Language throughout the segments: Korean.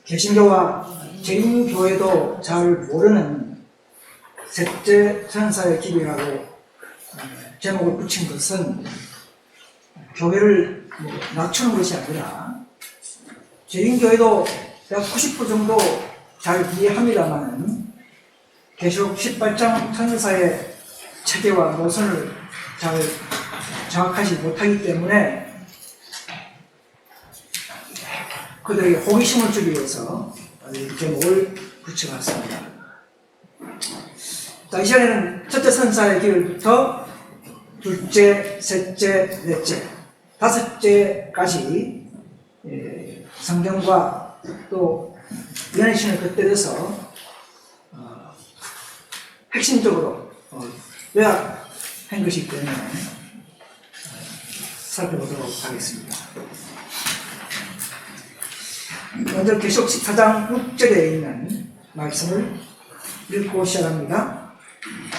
개신교와 재림교회도 잘 모르는 셋째 천사의 기별이라고 제목을 붙인 것은 교회를 낮추는 것이 아니라 재림교회도 약 90% 정도 잘 이해합니다만 계시록 18장 천사의 체계와 노선을 잘 정확하지 못하기 때문에 그들에게 호기심을 주기 위해서 이 제목을 붙여봤습니다. 자, 이 시간에는 첫째 천사의 기별부터 둘째, 셋째, 넷째, 다섯째까지 성경과 또 연애신을 곁들여서 핵심적으로 요약한 것이기 때문에 살펴보도록 하겠습니다. 먼저 계시록 14장 6절에 있는 말씀을 읽고 시작합니다.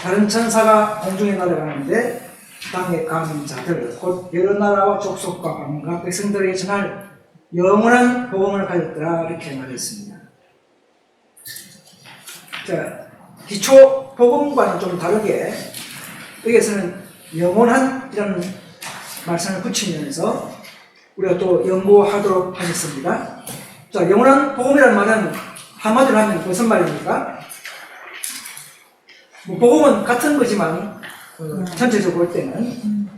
다른 천사가 공중에 날아가는데 땅에 가는 자들 곧 여러 나라와 족속과 왕과 백성들에게 전할 영원한 복음을 가졌더라 이렇게 말했습니다. 자, 기초 복음과는 좀 다르게 여기에서는 영원한 이라는 말씀을 붙이면서 우리가 또 연구하도록 하겠습니다. 자, 영원한 복음이라는 말은 한마디로 하면 무슨 말입니까? 복음은 같은 거지만 전체적으로 볼 때는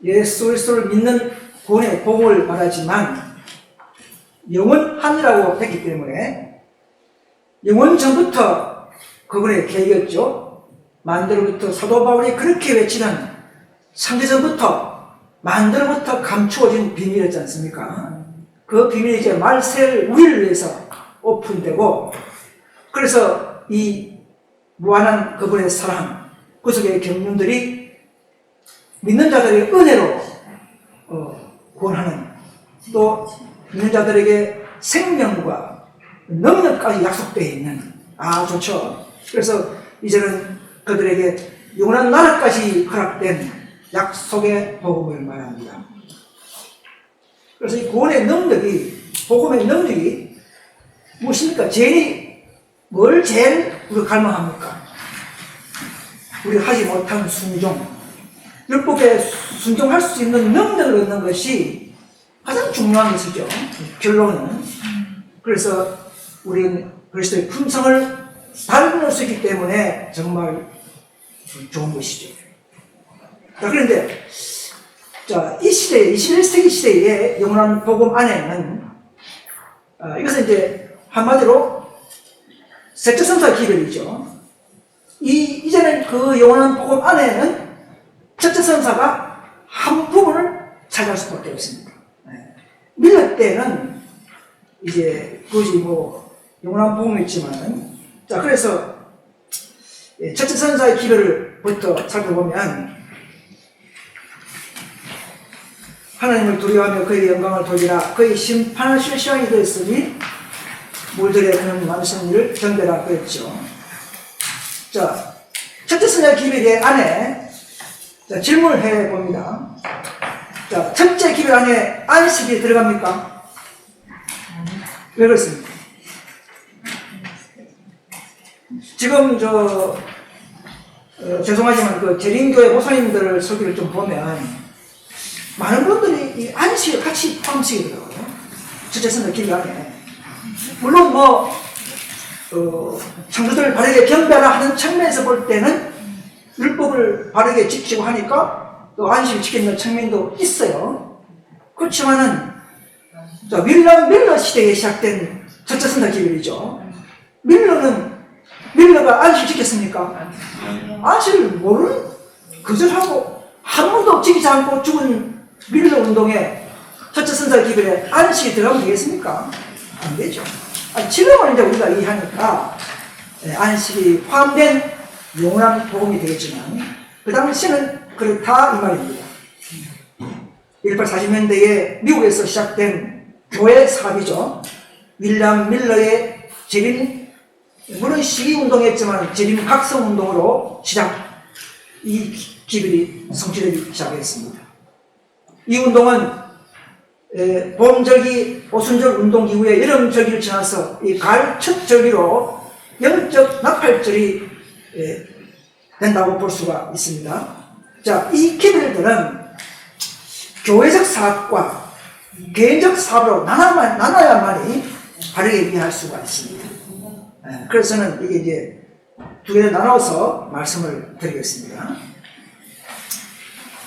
예수 그리스도를 믿는 구원의 복음을 말하지만 영원한이라고 했기 때문에 영원 전부터 그분의 계획이었죠. 만대로부터 사도 바울이 그렇게 외치는 창세전부터 만대로부터 감추어진 비밀이었지 않습니까? 그 비밀이 이제 말세를 우리를 위해서 오픈되고 그래서 이 무한한 그분의 사랑 그 속의 경륜들이 믿는 자들의 은혜로 구원하는 또 믿는 자들에게 생명과 능력까지 약속되어 있는 좋죠. 그래서 이제는 그들에게 영원한 나라까지 허락된 약속의 복음을 말합니다. 그래서 이 구원의 능력이 복음의 능력이 무엇입니까? 뭘 제일 우리가 갈망합니까? 우리가 하지 못한 순종, 율법에 순종할 수 있는 능력을 얻는 것이 가장 중요한 것이죠. 결론은. 그래서 우리는 그리스도의 품성을 닮을 수 있기 때문에 정말 좋은 것이죠. 자, 그런데 이 시대에, 21세기 시대의 영원한 복음 안에는 이것은 이제 한마디로 셋째 천사의 기별이죠. 이제는 그 영원한 복음 안에는 첫째 천사가 한 부분을 차지할 수밖에 없습니다. 밀러 때는 이제 그것이 영원한 복음이지만은 자, 그래서 첫째 천사의 기별부터 살펴보면 하나님을 두려워하며 그의 영광을 돌리라 그의 심판하실 시간이 되었으니 물들에 그는 많으신 일을 경배라 그랬죠. 자, 첫째 천사의 기별 안에 질문을 해봅니다. 자, 첫째 기별 안에 안식이 들어갑니까? 왜 그렇습니까? 지금 죄송하지만 그 재림교회 목사님들 설교를 좀 보면 많은 분들이 이 안식을 같이 포함시키더라고요. 첫째 천사의 기별 안에. 물론 창조주를 바르게 경배하라 하는 측면에서 볼 때는 율법을 바르게 지키고 하니까 또 안식을 지키는 측면도 있어요. 그렇지만은 윌리엄 밀러 시대에 시작된 첫째 천사의 기별이죠. 밀러가 안식을 지켰습니까? 안식을 모르는 거절하고 한 번도 지키지 않고 죽은 밀러 운동에 첫째 천사의 기별에 안식이 들어가면 되겠습니까? 안 되죠. 지금은 이제 우리가 이해하니까 안식이 포함된 영원한 복음이 되겠지만 그 당시에는 그렇다 이 말입니다. 1840년대에 미국에서 시작된 교회 사업이죠. 윌리엄 밀러의 재림, 물론 시위운동이었지만 재림 각성운동으로 이 기별이 성취되기 시작했습니다. 이 운동은 봄절기, 오순절 운동 이후에 여름절기를 지나서 이 가을 첫 절기로 영적 나팔절이 된다고 볼 수가 있습니다. 자, 이 기별들은 교회적 사업과 개인적 사업으로 나눠야만이 바르게 이해할 수가 있습니다. 그래서 저는 이게 이제 두 개를 나눠서 말씀을 드리겠습니다.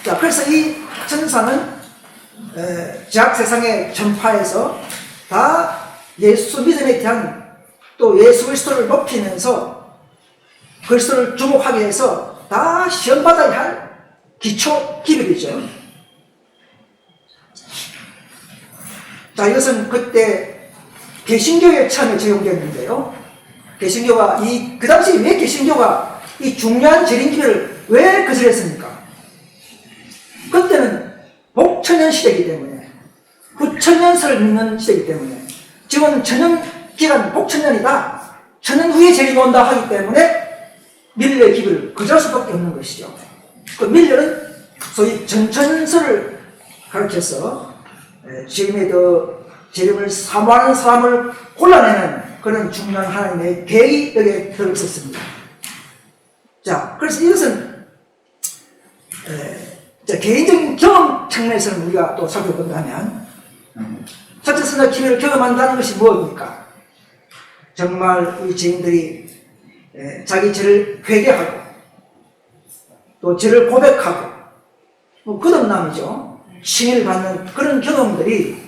자, 그래서 이 천사는 제약 세상의 전파에서 다 예수 믿음에 대한 또 예수 그리스도를 높이면서 그리스도를 주목하게 해서 다 시험받아야 할 기초 기별이죠. 자, 이것은 그때 개신교에 처음에 적용됐는데요. 개신교가 그 당시 왜 개신교가 이 중요한 재림기별을 왜 거절했습니까? 그때는 복천년 시대이기 때문에, 후천년설을 믿는 시대이기 때문에, 지금 천년기간 복천년이다, 천년 후에 재림이 온다 하기 때문에 밀려의 기별을 거절할 수밖에 없는 것이죠. 그 밀려는 소위 전천설을 가르쳐서 지금의 재림을 사모하는 사람을 골라내는 그런 중요한 하나님의 계획에 들어있었습니다. 자, 그래서 이것은 개인적인 경험 측면에서는 우리가 또 살펴본다면 첫째 선자 기별을 경험한다는 것이 무엇입니까? 정말 우리 죄인들이 자기 죄를 회개하고 또 죄를 고백하고 뭐 거듭남이죠. 칭의를 받는 그런 경험들이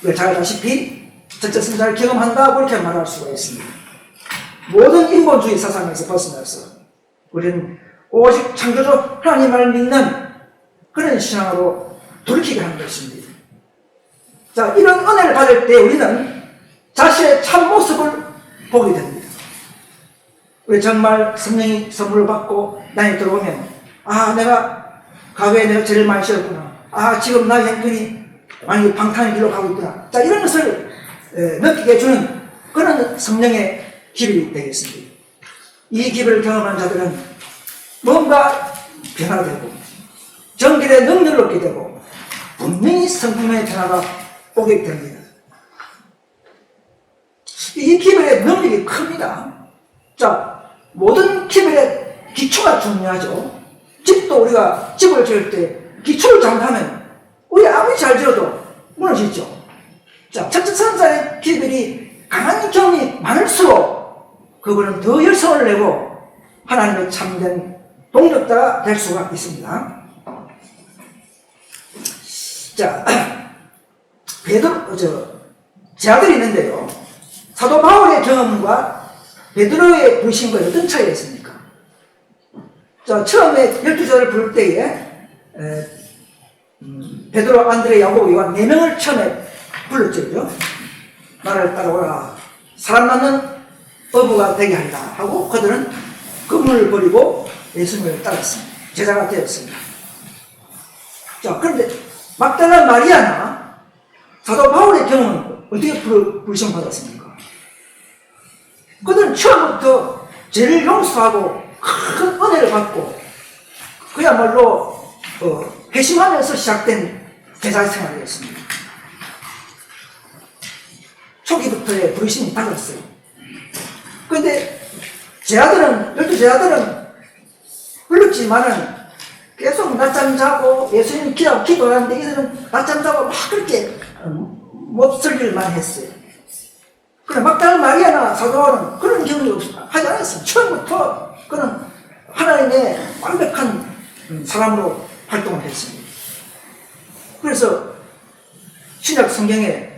우리가 잘 알다시피 첫째 선자를 경험한다고 그렇게 말할 수가 있습니다. 모든 인본주의 사상에서 벗어나서 우리는 오직 창조주 하나님을 믿는 그런 신앙으로 돌이키게 하는 것입니다. 자, 이런 은혜를 받을 때 우리는 자신의 참모습을 보게 됩니다. 우리 정말 성령이 선물을 받고 나이 들어오면 내가 과거에 내가 죄를 많이 지었구나. 지금 나의 행동이 많이 방탕의 길로 가고 있구나. 자, 이런 것을 느끼게 해주는 그런 성령의 기별이 되겠습니다. 이 기별을 경험한 자들은 뭔가 변화되고 정결의 능력을 얻게 되고 분명히 성품의 변화가 오게 됩니다. 이 기별의 능력이 큽니다. 자, 모든 기별의 기초가 중요하죠. 집도 우리가 집을 지을 때 기초를 잘못하면 우리 아무리 잘 지어도 무너지죠. 자, 첫째 선자의 기별이 강한 경험이 많을수록 그거는 더 열성을 내고 하나님의 참된 동력자가 될 수가 있습니다. 자, 제 아들이 있는데요. 사도 바울의 경험과 베드로의 부르심과 어떤 차이가 있습니까? 자, 처음에 12자를 부를 때에 베드로, 안드레, 야고보, 요한 4명을 처음에 불렀죠. 나를 따라오라. 사람 맞는 어부가 되게 하리라 하고 그들은 그물을 버리고 예수님을 따랐습니다. 제자가 되었습니다. 자, 그런데 막달라 마리아나 사도 바울의 경우는 어떻게 부르심 받았습니까? 그들은 처음부터 죄를 용서하고 큰 은혜를 받고 그야말로 회심하면서 시작된 제자 생활이었습니다. 초기부터의 부르심이 달랐어요. 그런데 제자들은 12제자들은 불렀지만은 계속 낮잠 자고 예수님 기도하는데 이들은 낮잠 자고 막 그렇게 몹쓸 했어요. 그러나 막달라 마리아나 사도는 그런 경험이 하지 않았어요. 처음부터 그는 하나님의 완벽한 사람으로 활동을 했습니다. 그래서 신약 성경에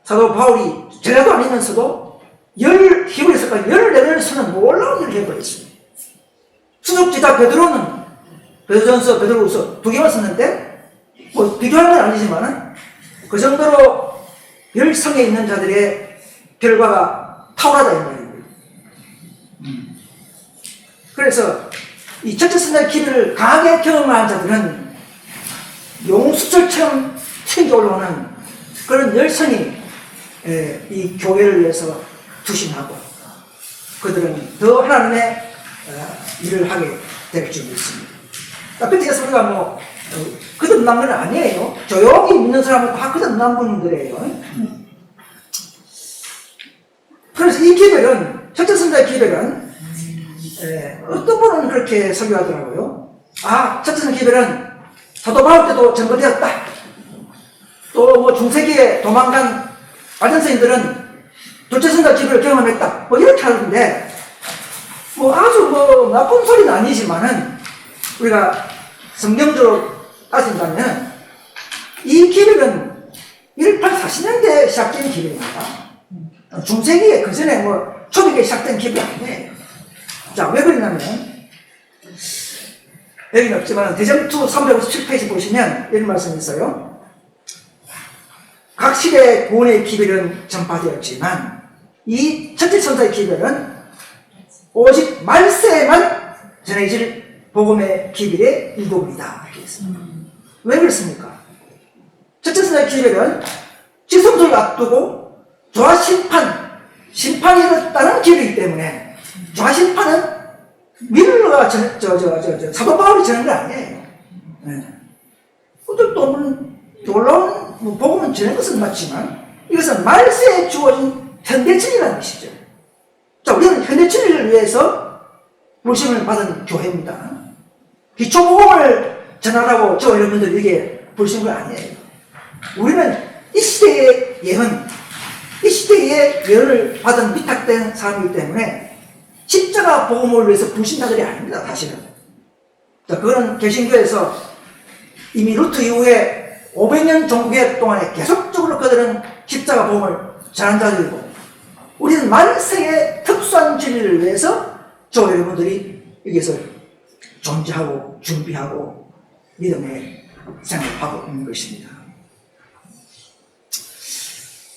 사도 바울이 제자도 아니면서도 히브리서까지 14번을 쓰는 놀라운 일을 해버렸습니다. 수석지자 베드로는 베드로전서, 베드로후서 2개만 썼는데 뭐 비교하는 건 아니지만 그 정도로 열성에 있는 자들의 결과가 탁월하다 이 말이에요. 그래서 이 첫째 선자의 기별을 강하게 경험한 자들은 용수철처럼 튀겨 올라오는 그런 열성이 이 교회를 위해서 투신하고 그들은 더 하나님의 일을 하게 될 줄 믿습니다. 그때에서 우리가 거듭난 건 아니에요. 조용히 믿는 사람은 다 거듭난 분들이에요. 그래서 이 기별은, 첫째 선자의 기별은 어떤 분은 그렇게 설교하더라고요. 아, 첫째 선자 기별은 사도 바울 때도 전거되었다. 또 뭐 중세기에 도망간 바전서인들은 둘째 선자 기별을 경험했다. 뭐 이렇게 하는데, 뭐 아주 뭐 나쁜 소리는 아니지만은 우리가 성경적으로 따진다면 이 기별은 1840년대에 시작된 기별입니다. 중세기에 그 전에 뭐 초기에 시작된 기별이 아니에요. 자, 왜 그러냐면 여기는 없지만 대전투 357페이지 보시면 이런 말씀이 있어요. 각 시대의 구원의 기별은 전파되었지만 이 첫째 천사의 기별은 오직 말세에만 전해질 복음의 기별의 일부분이다. 왜 그렇습니까? 첫째 천사의 기별은 지성소를 앞두고 심판이 있다는 기별이기 때문에 심판은 밀러가 사도 바울이 전한 게 아니에요. 또 놀라운 복음은 전한 것은 맞지만 이것은 말세에 주어진 현대진리라는 것이죠. 자, 우리는 현대진리를 위해서 부르심을 받은 교회입니다. 기초복음을 전하라고 저 여러분들 에게 부르신 건 아니에요. 우리는 이 시대의 예언, 이 시대의 예언을 받은 위탁된 사람이기 때문에 십자가 복음을 위해서 부르신다들이 아닙니다, 사실은. 자, 그거는 개신교에서 이미 루트 이후에 500년 종교개혁 동안에 계속적으로 그들은 십자가 복음을 전한 자들이고, 우리는 말세의 특수한 진리를 위해서 저 여러분들이 여기서 존재하고 준비하고 믿음의 생활하고 있는 것입니다.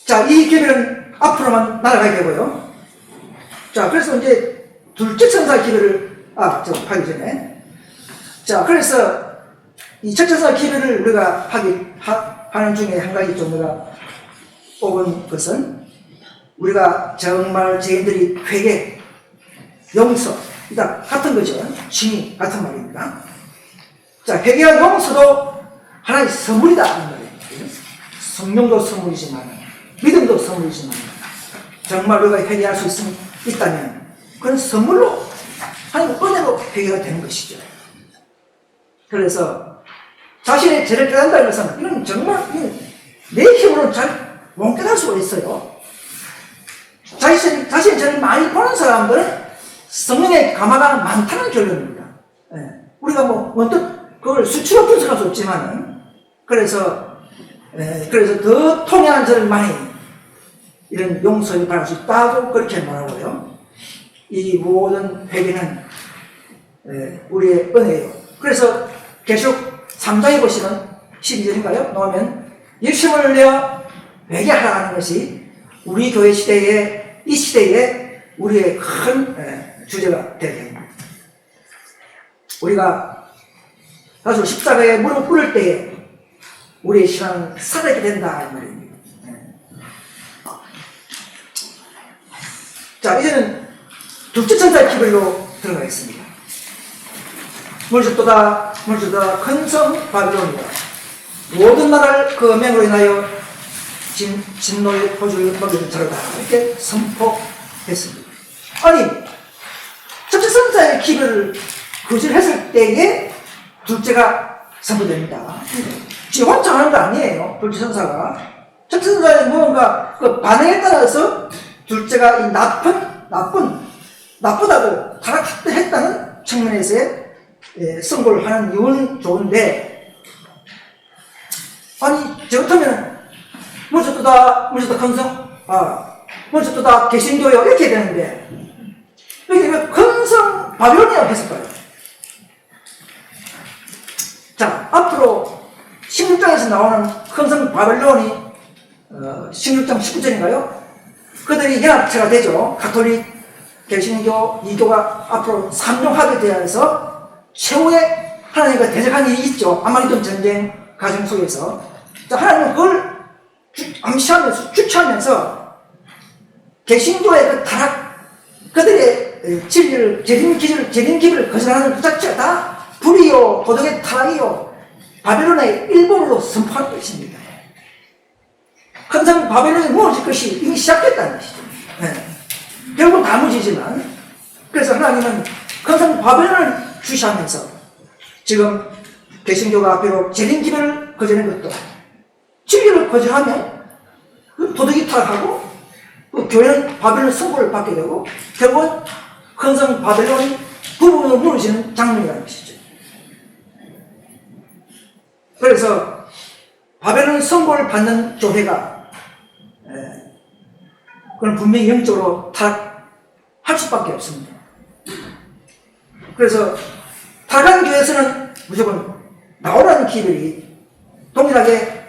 자, 이 기별은 앞으로만 날아가게 되고요. 자, 그래서 이제 둘째 천사 기별을 하기 전에, 자, 그래서 이 첫째 천사 기별을 우리가 하는 중에 한 가지 좀 우리가 뽑은 것은, 우리가 정말 죄인들이 회개, 용서, 일단 같은 거죠. 칭의 같은 말입니다. 자, 회개와 용서도 하나의 선물이다 하는 말이에요. 성령도 선물이지만, 믿음도 선물이지만, 정말 우리가 회개할 수 있다면 그건 선물로, 하나님 은혜로 회개가 되는 것이죠. 그래서 자신의 죄를 깨닫는다는 것은 이건 정말 내 힘으로는 잘 못 깨달을 수가 있어요. 자신의 죄를 많이 보는 사람들은 성령의 감화가 많다는 결론입니다. 우리가 뭐 언뜻 그걸 수치로 분석할 수 없지만은, 그래서 더 통연한 죄를 많이 이런 용서를 받을 수 있다고 그렇게 말하고요. 이 모든 회개는 우리의 은혜예요. 그래서 계속 3장에 보시면 12절인가요? 나오면 열심을 내어 회개하라는 것이 우리 교회 시대에, 이 시대에 우리의 큰 주제가 되게 됩니다. 우리가 사실 십자가에 무릎 꿇을 때에 우리의 신앙은 살아있게 된다 이 말입니다. 자, 이제는 둘째 천사의 기별로 들어가겠습니다. 물주도다 큰 성 바빌론이다. 모든 나라를 그 명으로 인하여 진노의 포주를 먹이는 자로다. 이렇게 선포했습니다. 아니, 첫째 천사의 기별을 거절했을 때에 둘째가 선포됩니다. 지 혼자 하는 거 아니에요. 둘째 천사가. 첫째 천사의 무언가 그 반응에 따라서 둘째가 이 나쁘다고 타락했다는 측면에서의 선고를 하는 이유는 좋은데, 아니, 저렇다면 먼저 또 큰성, 먼저 또 다 개신교요 이렇게 되는데, 여기 왜 큰성 바빌론이라고 했을까요? 자, 앞으로 16장에서 나오는 큰성 바빌론이 16장 19절인가요? 그들이 연합체가 되죠. 가톨릭, 개신교, 이교가 앞으로 삼종합에 대해서 최후의 하나님과 대적한 일이 있죠. 아마리돈 전쟁 과정 속에서. 자, 하나님은 그걸 암시하면서, 주체하면서 개신교의 그 타락, 그들의 진리를, 재림 기를 거절하는 그 자체가 다 불이요, 도덕의 타락이요, 바벨론의 일본으로 선포한 것입니다. 큰 성 바벨론이 무너질 것이 이미 시작됐다는 것이죠. 네. 결국 다 무너지지만, 그래서 하나님은 큰 성 바벨론을 주시하면서 지금 개신교가 비록 재림 기별을 거절한 것도 진리를 거절하면 도덕이 타락하고 교회는 바벨론 선고를 받게 되고 결국은 큰 성 바벨론이 부분으로 무너지는 장면이라는 것이죠. 그래서 바벨론 선고를 받는 교회가 그건 분명히 영적으로 타락할 수밖에 없습니다. 그래서 타락한 교회에서는 무조건 나오라는 기별이 동일하게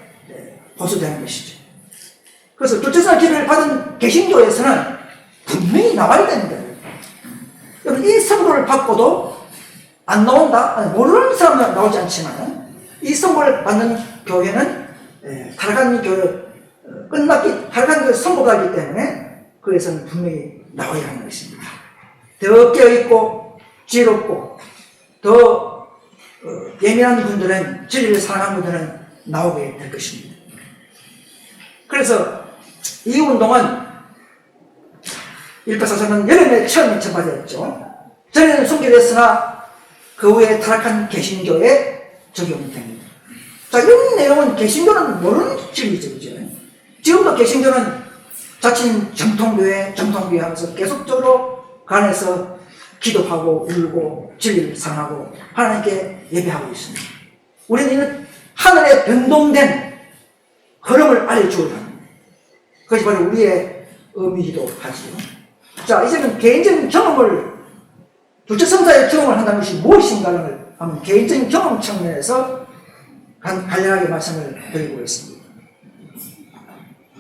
보수되는 것이죠. 그래서 교체선언 기별을 받은 개신교에서는 분명히 나와야 됩니다. 여러분, 이 선고를 받고도 안 나온다? 모르는 사람은 나오지 않지만 이 선고를 받는 교회는 타락한 교회 타락한 교회 선고가 있기 때문에 그에서는 분명히 나와야 하는 것입니다. 더 깨어있고 지혜롭고 더 예민한 분들은, 진리를 사랑하는 분들은 나오게 될 것입니다. 그래서 이 운동은 1844년 여름에 처음 처발되었죠. 전에는 순결했으나 그 후에 타락한 개신교에 적용됩니다. 자, 이런 내용은 개신교는 모르는 진리죠. 그죠? 지금도 개신교는 자칭 정통교회 하면서 계속적으로 간에서 기도하고 울고 진리를 사랑하고 하나님께 예배하고 있습니다. 우리는 하늘에 변동된 흐름을 알려주어야 합니다. 그것이 바로 우리의 의미이기도 하지요. 자, 이제는 개인적인 경험을, 둘째 성사의 경험을 한다는 것이 무엇인가를 한번 개인적인 경험 측면에서 간략하게 말씀을 드리고 있습니다.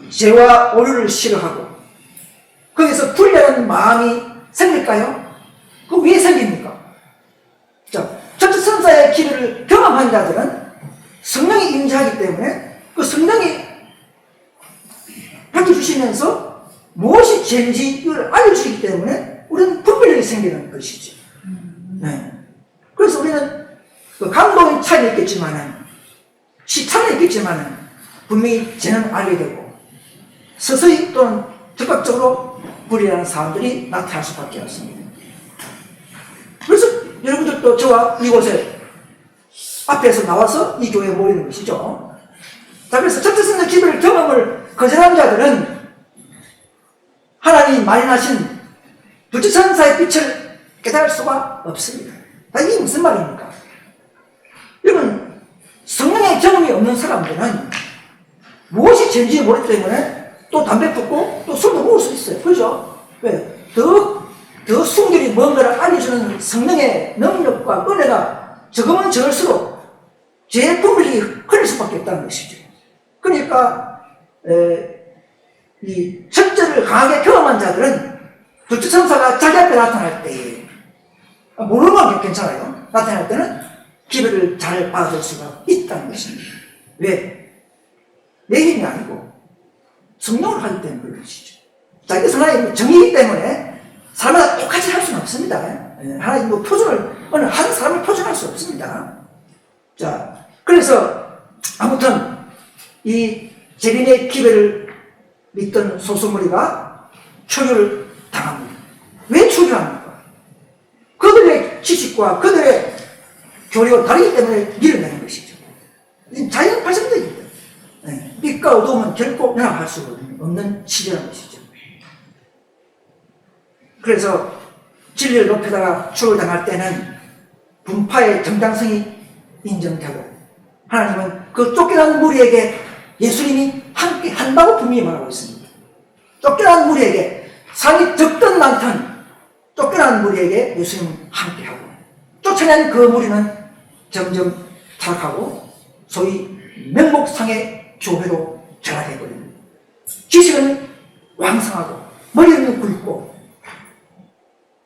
죄와 오류를 싫어하고 거기서 불려는 마음이 생길까요? 그럼 왜 생깁니까? 자, 첫째 성사의 기회를 경험한 자들은 성령이 임재하기 때문에 그 성령이 밝혀주시면서 무엇이 죄인지 이걸 알려주시기 때문에 우리는 분별력이 생기는 것이죠. 네. 그래서 우리는 그 감동의 차이는 있겠지만은, 시차는 있겠지만은, 분명히 죄는 알게 되고, 서서히 또는 적극적으로 불의하는 사람들이 나타날 수밖에 없습니다. 그래서 여러분들도 저와 이곳에 앞에서 나와서 이 교회에 모이는 것이죠. 자, 그래서 첫째 성령 기별 경험을 거절한 자들은 하나님이 마련하신 둘째 천사의 빛을 깨달을 수가 없습니다. 이게 무슨 말입니까? 여러분, 성령의 경험이 없는 사람들은 무엇이 죄인지 모르기 때문에 또 담배 붓고 또 술도 먹을 수 있어요. 그죠? 왜? 더 순결히 뭔가를 알려주는 성령의 능력과 은혜가 적으면 적을수록 죄의 분별력이 흘릴 수밖에 없다는 것이죠. 그러니까 이 첫째를 강하게 경험한 자들은 둘째 천사가 자기 앞에 나타날 때, 모르는 건 괜찮아요. 나타날 때는 기별을 잘 받아줄 수가 있다는 것입니다. 왜? 내 힘이 아니고 성령을 하기 때문에 그런 것이죠. 자, 이게 하나님의 정의이기 때문에 사람마다 똑같이 할 수는 없습니다. 하나님도 어느 한 사람을 표준할 수 없습니다. 자, 그래서 아무튼 이 재림의 기별을 믿던 소수무리가 초유를 당합니다. 왜 초유합니까? 그들의 지식과 그들의 교리가 다르기 때문에 밀어내는 것이죠. 자연 발생적입니다. 빛과 어두움은 결코 연합할 수 없는 시대라는 것이죠. 그래서 진리를 높여다가 추월 당할 때는 분파의 정당성이 인정되고 하나님은 그 쫓겨난 무리에게 예수님이 함께 한다고 분명히 말하고 있습니다. 쫓겨난 무리에게 상이 적든 많든 쫓겨난 무리에게 예수님은 함께하고 쫓아낸 그 무리는 점점 타락하고 소위 명목상의 교회로 전락해버립니다. 지식은 왕성하고 머리는 굵고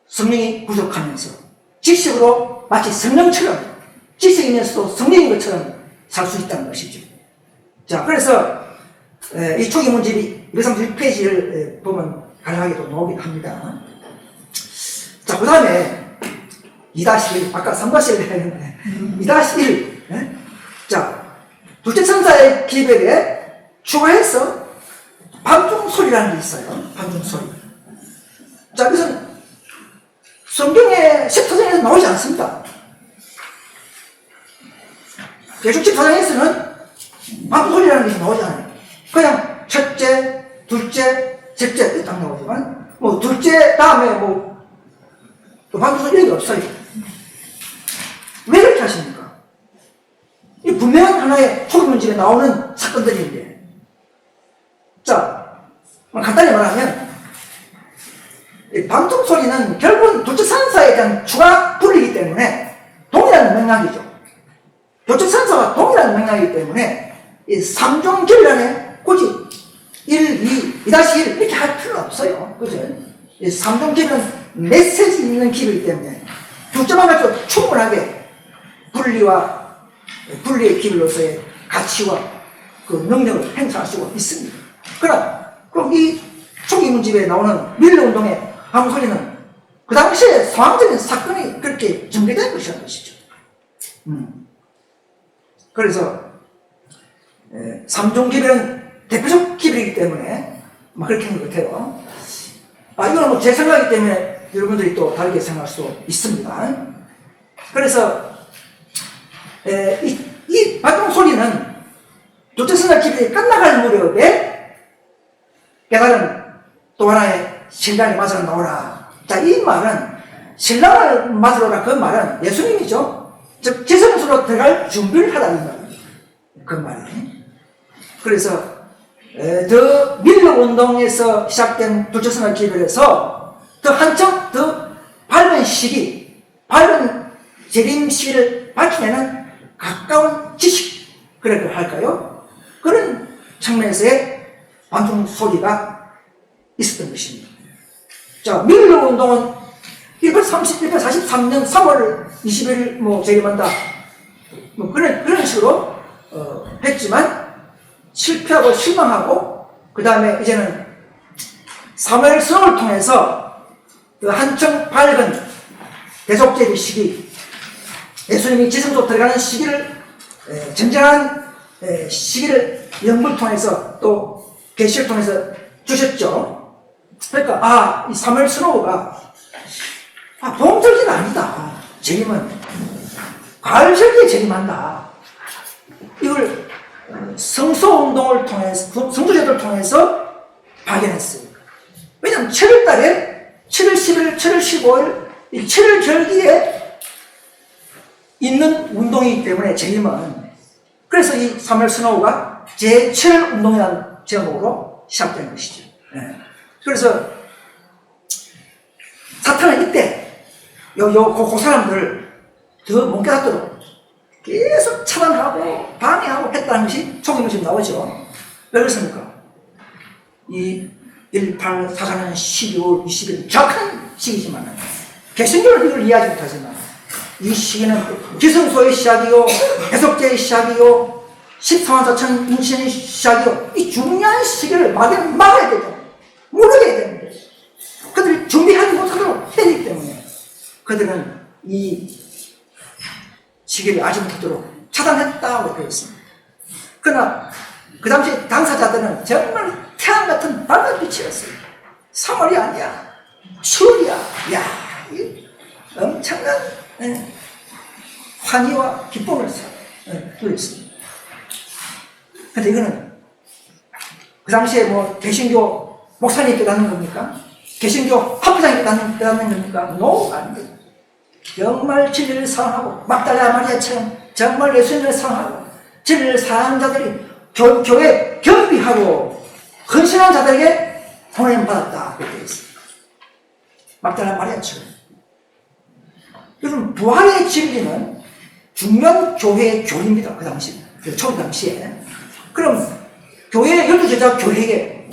성령이 부족하면서 지식으로 마치 성령처럼 지식이면서도 성령인 것처럼 살 수 있다는 것이죠. 자, 그래서 이 초기 문집이 231페이지를 보면 간략하게 또 나오기도 합니다. 자, 그 다음에 2-1, 아까 3-1 했는데 2-1. 자, 둘째 천사의 기별에 추가해서 반중소리라는 게 있어요. 반중소리. 자, 이것은 성경의 10사장에서 나오지 않습니다. 대충 10사장에서는 반중소리라는 것이 나오지 않아요. 그냥 첫째, 둘째, 셋째 이렇게 딱 나오지만 뭐 둘째 다음에 뭐 또 반중소리 이런 게 없어요. 왜 그렇게 하십니까? 이 분명한 하나의 소리문집에 나오는 사건들인데, 자, 간단히 말하면 이 반중소리는 결국은 둘째 산사에 대한 추가 분리이기 때문에 동일한 맥락이죠. 둘째 산사와 동일한 맥락이기 때문에 이 3종 결란에 굳이 1, 2, 2-1 이렇게 할 필요는 없어요. 그죠? 이 3종 결은 메시지 있는 길이기 때문에 둘째만 가지고 충분하게 분리의 길로서의 가치와 그 능력을 행사할 수가 있습니다. 그럼 이 초기문집에 나오는 밀러운동의 방소리는 그 당시에 상황적인 사건이 그렇게 전개된 것이라는 것이죠. 그래서 3종 기별은 대표적 기별이기 때문에 그렇게 한 것 같아요. 이거는 뭐 제 생각이기 때문에 여러분들이 또 다르게 생각할 수 있습니다. 그래서 이 반중소리는 둘째 선사 기별이 끝나갈 무렵에 깨달은 또 하나의 신랑이 맞으러 나오라. 자, 이 말은 신랑을 맞으러 오라. 그 말은 예수님이죠. 즉 지성소로 들어갈 준비를 하라는 말입니다. 그 말이. 그래서 더 밀러 운동에서 시작된 둘째 선사 기별에서 더 한층 더 밝은 시기, 밝은 재림 시기를 밝히는 가까운 지식, 그래도 할까요? 그런 측면에서의 반중 소리가 있었던 것입니다. 자, 밀러 운동은 1943년 3월 20일 재림한다. 그런 식으로 했지만 실패하고 실망하고 그 다음에 이제는 사무엘 서울을 통해서 그 한층 밝은 대속제의 시기, 예수님이 지성소 들어가는 시기를 정정한 시기를 연구를 통해서 또 계시를 통해서 주셨죠. 그러니까 이 사무엘 스노우가 봄절기는 아니다. 재림은 가을절기에 재림한다. 이걸 성소운동을 통해서, 성소제도를 통해서 발견했어요. 왜냐하면 7월 달에 7월 11일, 7월 15일 이 7월 절기에 있는 운동이기 때문에 재림은, 그래서 이 사무엘 스노우가 제7 운동이라는 제목으로 시작된 것이죠. 그래서 사탄은 이때 그 사람들을 더 못 깨닫도록 계속 차단하고 방해하고 했다는 것이 초기문집에 나오죠. 왜 그렇습니까? 이 1844년 12월 20일 정확한 시기지만 개신교는 이걸 이해하지 못하지만 이 시기는 기성소의 시작이요, 해석제의 시작이요, 14만 4천 인신의 시작이요, 이 중요한 시기를 막아야 되죠. 모르게 해야 됩니다. 그들이 준비하지 못하도록 해야 되기 때문에 그들은 이 시기를 알지 못하도록 차단했다고 되어 있습니다. 그러나 그 당시 당사자들은 정말 태양 같은 밝은 빛이었어요. 3월이 아니야, 7월이야. 야, 이 엄청난 환희와 기쁨을 누렸습니다. 그런데 이거는 그 당시에 개신교 목사님이 깨닫는 겁니까? 개신교 합부장이 깨닫는 겁니까? No, 안 돼. 정말 진리를 사랑하고 막달라 마리아처럼 정말 예수님을 사랑하고 진리를 사랑하는 자들이 교회 겸비하고 헌신한 자들에게 보냄 받았다. 그렇게 되어 있습니다. 막달라 마리아처럼. 여러분, 부활의 진리는 중요한 교회의 교리입니다. 그 당시, 처음 당시에. 그럼 교회의 12제자 교회에게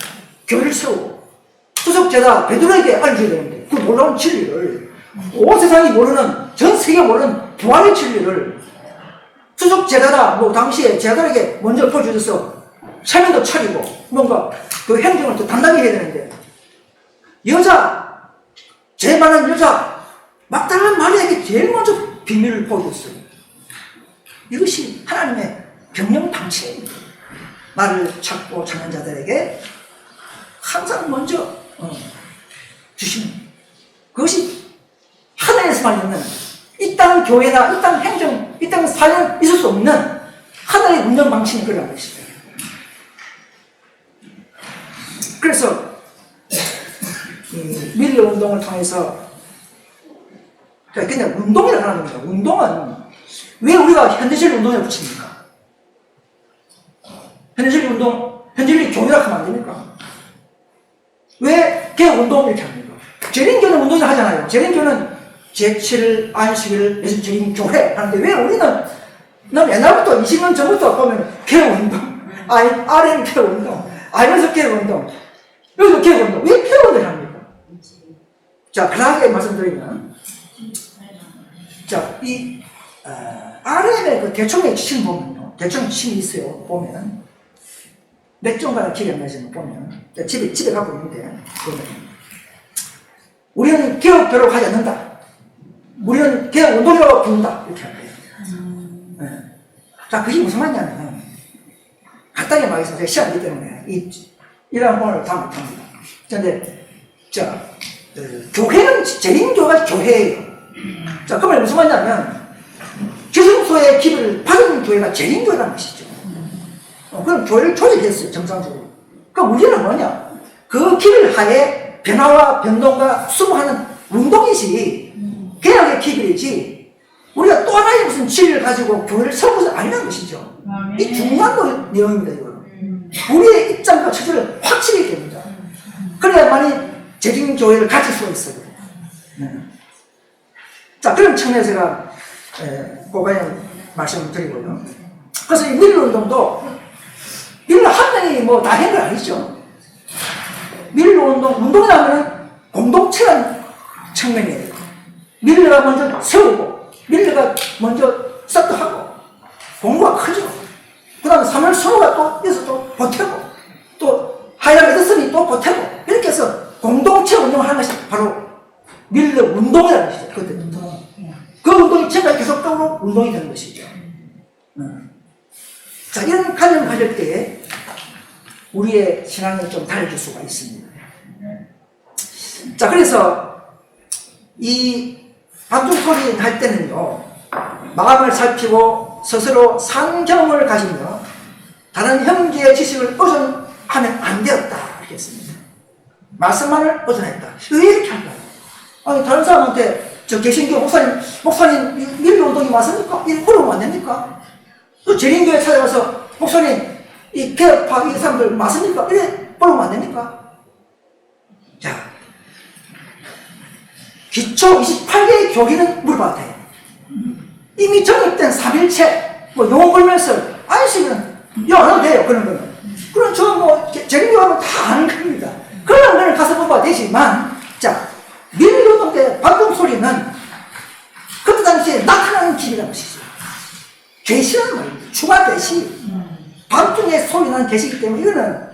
교회를 세우고 수석제자 베드로에게 알려줘야 되는데 그 놀라운 진리를, 온 세상이 모르는, 전 세계가 모르는 부활의 진리를 수석제자나 당시에 제자들에게 먼저 보여주셔서 체면도 차리고 뭔가 그 행동을 더 단단히 해야 되는데, 제일 많은 여자 막달라 마리아에게 제일 먼저 비밀을 보여줬어요. 이것이 하나님의 경영 방침입니다. 나를 찾고 찾는 자들에게 항상 먼저 주시는 그것이 하늘에서만 있는 이 땅 교회나 이 땅 행정, 이 땅 사회는 있을 수 없는 하나의 운영 방침이 그러한 것이죠. 그래서 이 밀러 운동을 통해서 그냥 운동이라고 하는 겁니다. 운동은 왜 우리가 현대주의 운동에 붙입니까? 현대주의 운동, 현대주의 교회라고 하면 안 됩니까? 왜 개혁 운동을 이렇게 합니까? 재림교는 운동을 하잖아요. 재림교는 제7일 안식일 예수 재림교회 하는데 왜 우리는 난 옛날부터 20년 전부터 보면 개혁 운동, RM 개혁 운동, 알면서 개혁 운동, 여기도 개혁 운동, 왜 개혁 운동을 합니까? 자, 편하게 말씀드리면, 자, 이 RM의 그 대충의 지침 보면요, 대충 지침이 있어요. 보면 몇 종가를 기억이 안 나시면 보면 집에 갖고 있는데 보면 우리는 개혁교로 하지 않는다. 우리는 개혁 운동이라고 부른다. 이렇게 할 거예요. 네. 자, 그게 무슨 말이냐면 간단히 말해서 제가 시간이기 때문에 이런 부분을 다 못합니다. 그런데 자, 교회는 재림교가 교회예요. 자, 그 말이 무슨 말이냐면 기성소의 기를 받은 교회가 재림교라는 것이죠. 그럼 교회를 조직했어요, 정상적으로. 그럼 우리는 뭐냐? 그 길 하에 변화와 변동과 수긍하는 운동이지, 개혁의 기별이지, 우리가 또 하나의 무슨 지혜를 가지고 교회를 세운 것은 아니라는 것이죠. 이 중요한 내용입니다, 이거. 우리의 입장과 처지를 확실히 됩니다. 그래야만이 재림교회를 가질 수가 있어요. 자, 그런 측면에서 제가 고가연 말씀을 드리고요. 그래서 이 밀러 운동도 밀러 한 명이 뭐 다 한 건 아니죠. 밀러 운동이라면 공동체라는 측면이에요. 밀러가 먼저 세우고, 밀러가 먼저 싹둑하고, 공부가 크죠. 그 다음에 3월 선호가 또 여기서 또 보태고, 또 하이라 에드슨이 또 보태고, 이렇게 해서 공동체 운동을 하는 것이 바로 밀러 운동이라는 것이죠. 그 운동이 제가 계속적으로 운동이 되는 것이죠. 자, 이런 관념을 가질 때에 우리의 신앙이 좀 달라질 수가 있습니다. 자, 그래서 이 반죽소리 할 때는요, 마음을 살피고 스스로 상경을 가지며 다른 형제의 지식을 의존하면 안 되었다. 이렇게 했습니다. 말씀만을 의존했다. 왜 이렇게 할까요? 아니, 다른 사람한테 저 개신교 목사님 밀러 운동이 맞습니까? 이렇게 물어보면 안 됩니까? 또 재림교회 찾아가서 목사님 이 개혁파 이 사람들 맞습니까? 이래 물어보면 안 됩니까? 자, 기초 28개의 교리는 물어봐도 돼요. 이미 정립된 3일체, 뭐 용어 걸면서 안식은 안 해도 돼요. 그런 거는. 그럼 저 뭐 재림교 하면 다 아는 겁니다. 그런 거는 가서 물어봐도 되지만, 자, 밀러 운동 때 반동 소리는 그때 당시에 나타나는 길이라는 것이죠. 계시라는 말입니다. 추가 계시. 밤중에 소리 나는 계시이기 때문에 이거는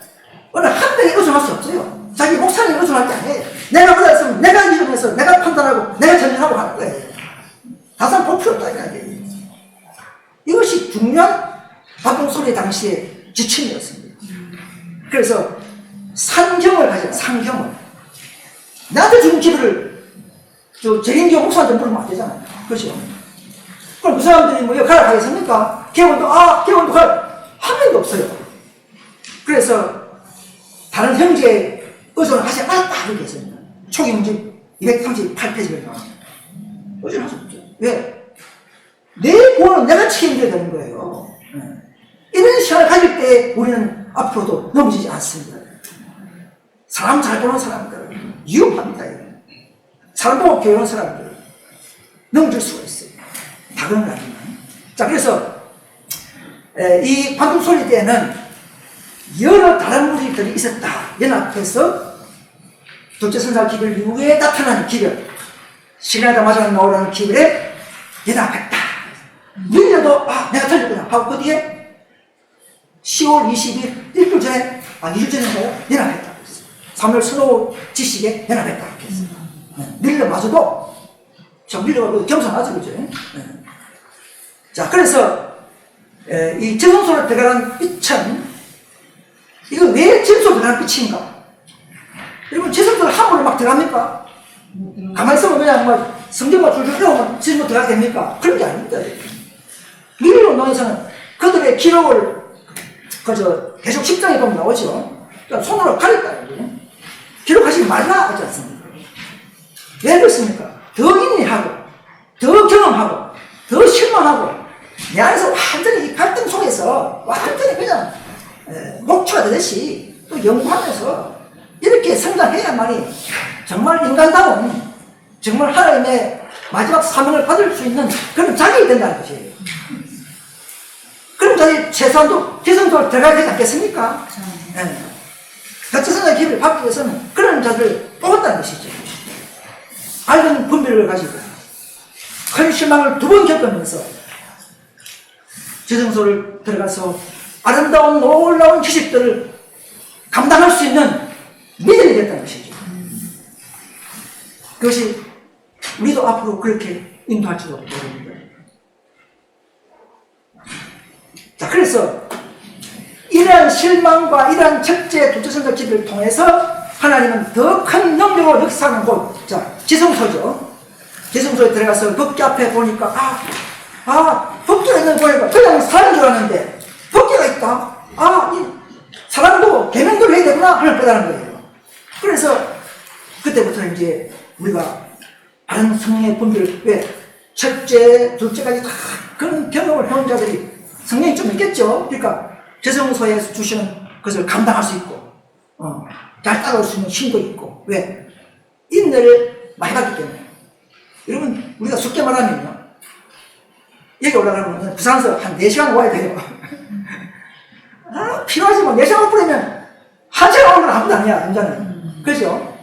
어느 한 명이 의존할 수 없어요. 자기 목사님이 의존할 게 아니에요. 내가 받았으면 내가 이름해서 내가 판단하고 내가 전진하고 하는 거예요. 다산 볼 필요 없다 이거예요. 이것이 중요한 반동 소리 당시의 지침이었습니다. 그래서 상경을 가져요. 상경을. 나한테 주는 기도를 재림교 목사한테 물으면 안 되잖아요. 그렇죠? 그럼 그 사람들이 뭐 역할을 하겠습니까? 개원도 갈 한 명도 없어요. 그래서 다른 형제에 의존을 하지 않았다 이렇게 했습니다. 초기 문제 238페이지에 나옵니다. 의존할 수 없죠. 왜? 내 구원은 내가 책임져야 되는 거예요. 이런 시간을 가질 때 우리는 앞으로도 넘어지지 않습니다. 사람 잘 보는 사람들 위험합니다. 사람 보고 배우는 사람들 넘어질 수가 있어요. 다 그런 거 아니에요. 자, 그래서 이 반동 소리 때는 여러 다른 무리들이 있었다. 연합해서 둘째 선사 기별 이후에 나타나는 기별, 시간에다 맞아 나오라는 기별에 연합했다. 밀려도 내가 틀렸구나 하고 그 뒤에 10월 20일 일주일 전에 2주 전에 연합했다. 3월 선호 지식에 연합했다. 밀려마저도 저 밀려가 겸손하죠, 그죠? 자, 그래서 이 지성소로 들어가는 빛은 이거 왜 지성소로 들어가는 빛인가? 여러분 지성소를 함부로 막 들어갑니까? 가만히 있으면 그냥 뭐 성경만 줄줄 읽으면 지성소 들어가게 됩니까? 그런 게 아닙니다. 미래 운동에서는 그들의 기록을 그저 계속 10장에 보면 나오죠. 그러니까 손으로 가렸다. 기록하지 말라 하지 않습니까? 왜 그렇습니까? 더 인내하고, 더 경험하고, 더 실망하고, 내 안에서 완전히 이 갈등 속에서 완전히 그냥 목초가 되듯이 또 연구하면서 이렇게 성장해야만이 정말 인간다운, 정말 하나님의 마지막 사명을 받을 수 있는 그런 자격이 된다는 것이에요. 그럼 자기 최소한도 지성소를 들어가야 되지 않겠습니까? 자체성의 기회를 받기 위해서는 그런 자들을 뽑았다는 것이죠. 밝은 분별을 가지고 큰 실망을 2번 겪으면서 지성소를 들어가서 아름다운 놀라운 지식들을 감당할 수 있는 믿음이 됐다는 것이죠. 그것이 우리도 앞으로 그렇게 인도할지도 모릅니다. 자, 그래서 이러한 실망과 이러한 첫째, 둘째 성적 기도를 통해서 하나님은 더 큰 능력으로 역사하는 곳, 자, 지성소죠. 지성소에 들어가서 법궤 앞에 보니까, 법궤가 있는 거 보니까 그냥 사람인 줄 알았는데, 법궤가 있다. 이 사람도 계명대로 해야 되구나 하는 깨달은 거예요. 그래서 그때부터 이제 우리가 바른 성령의 분별을, 왜? 첫째, 둘째까지 다 그런 경험을 해온 자들이 성령이 좀 있겠죠. 그러니까 지성소에서 주시는 것을 감당할 수 있고, 잘 따라올 수 있는 힘도 있고, 왜? 인내를 많이 받기 때문에. 여러분, 우리가 쉽게 말하면요, 여기 올라가면 부산에서 한 4시간 와야 돼요. 필요하지 뭐, 4시간 뿌리면 1시간 오는 건 아무도 아니야, 남자는. 그죠?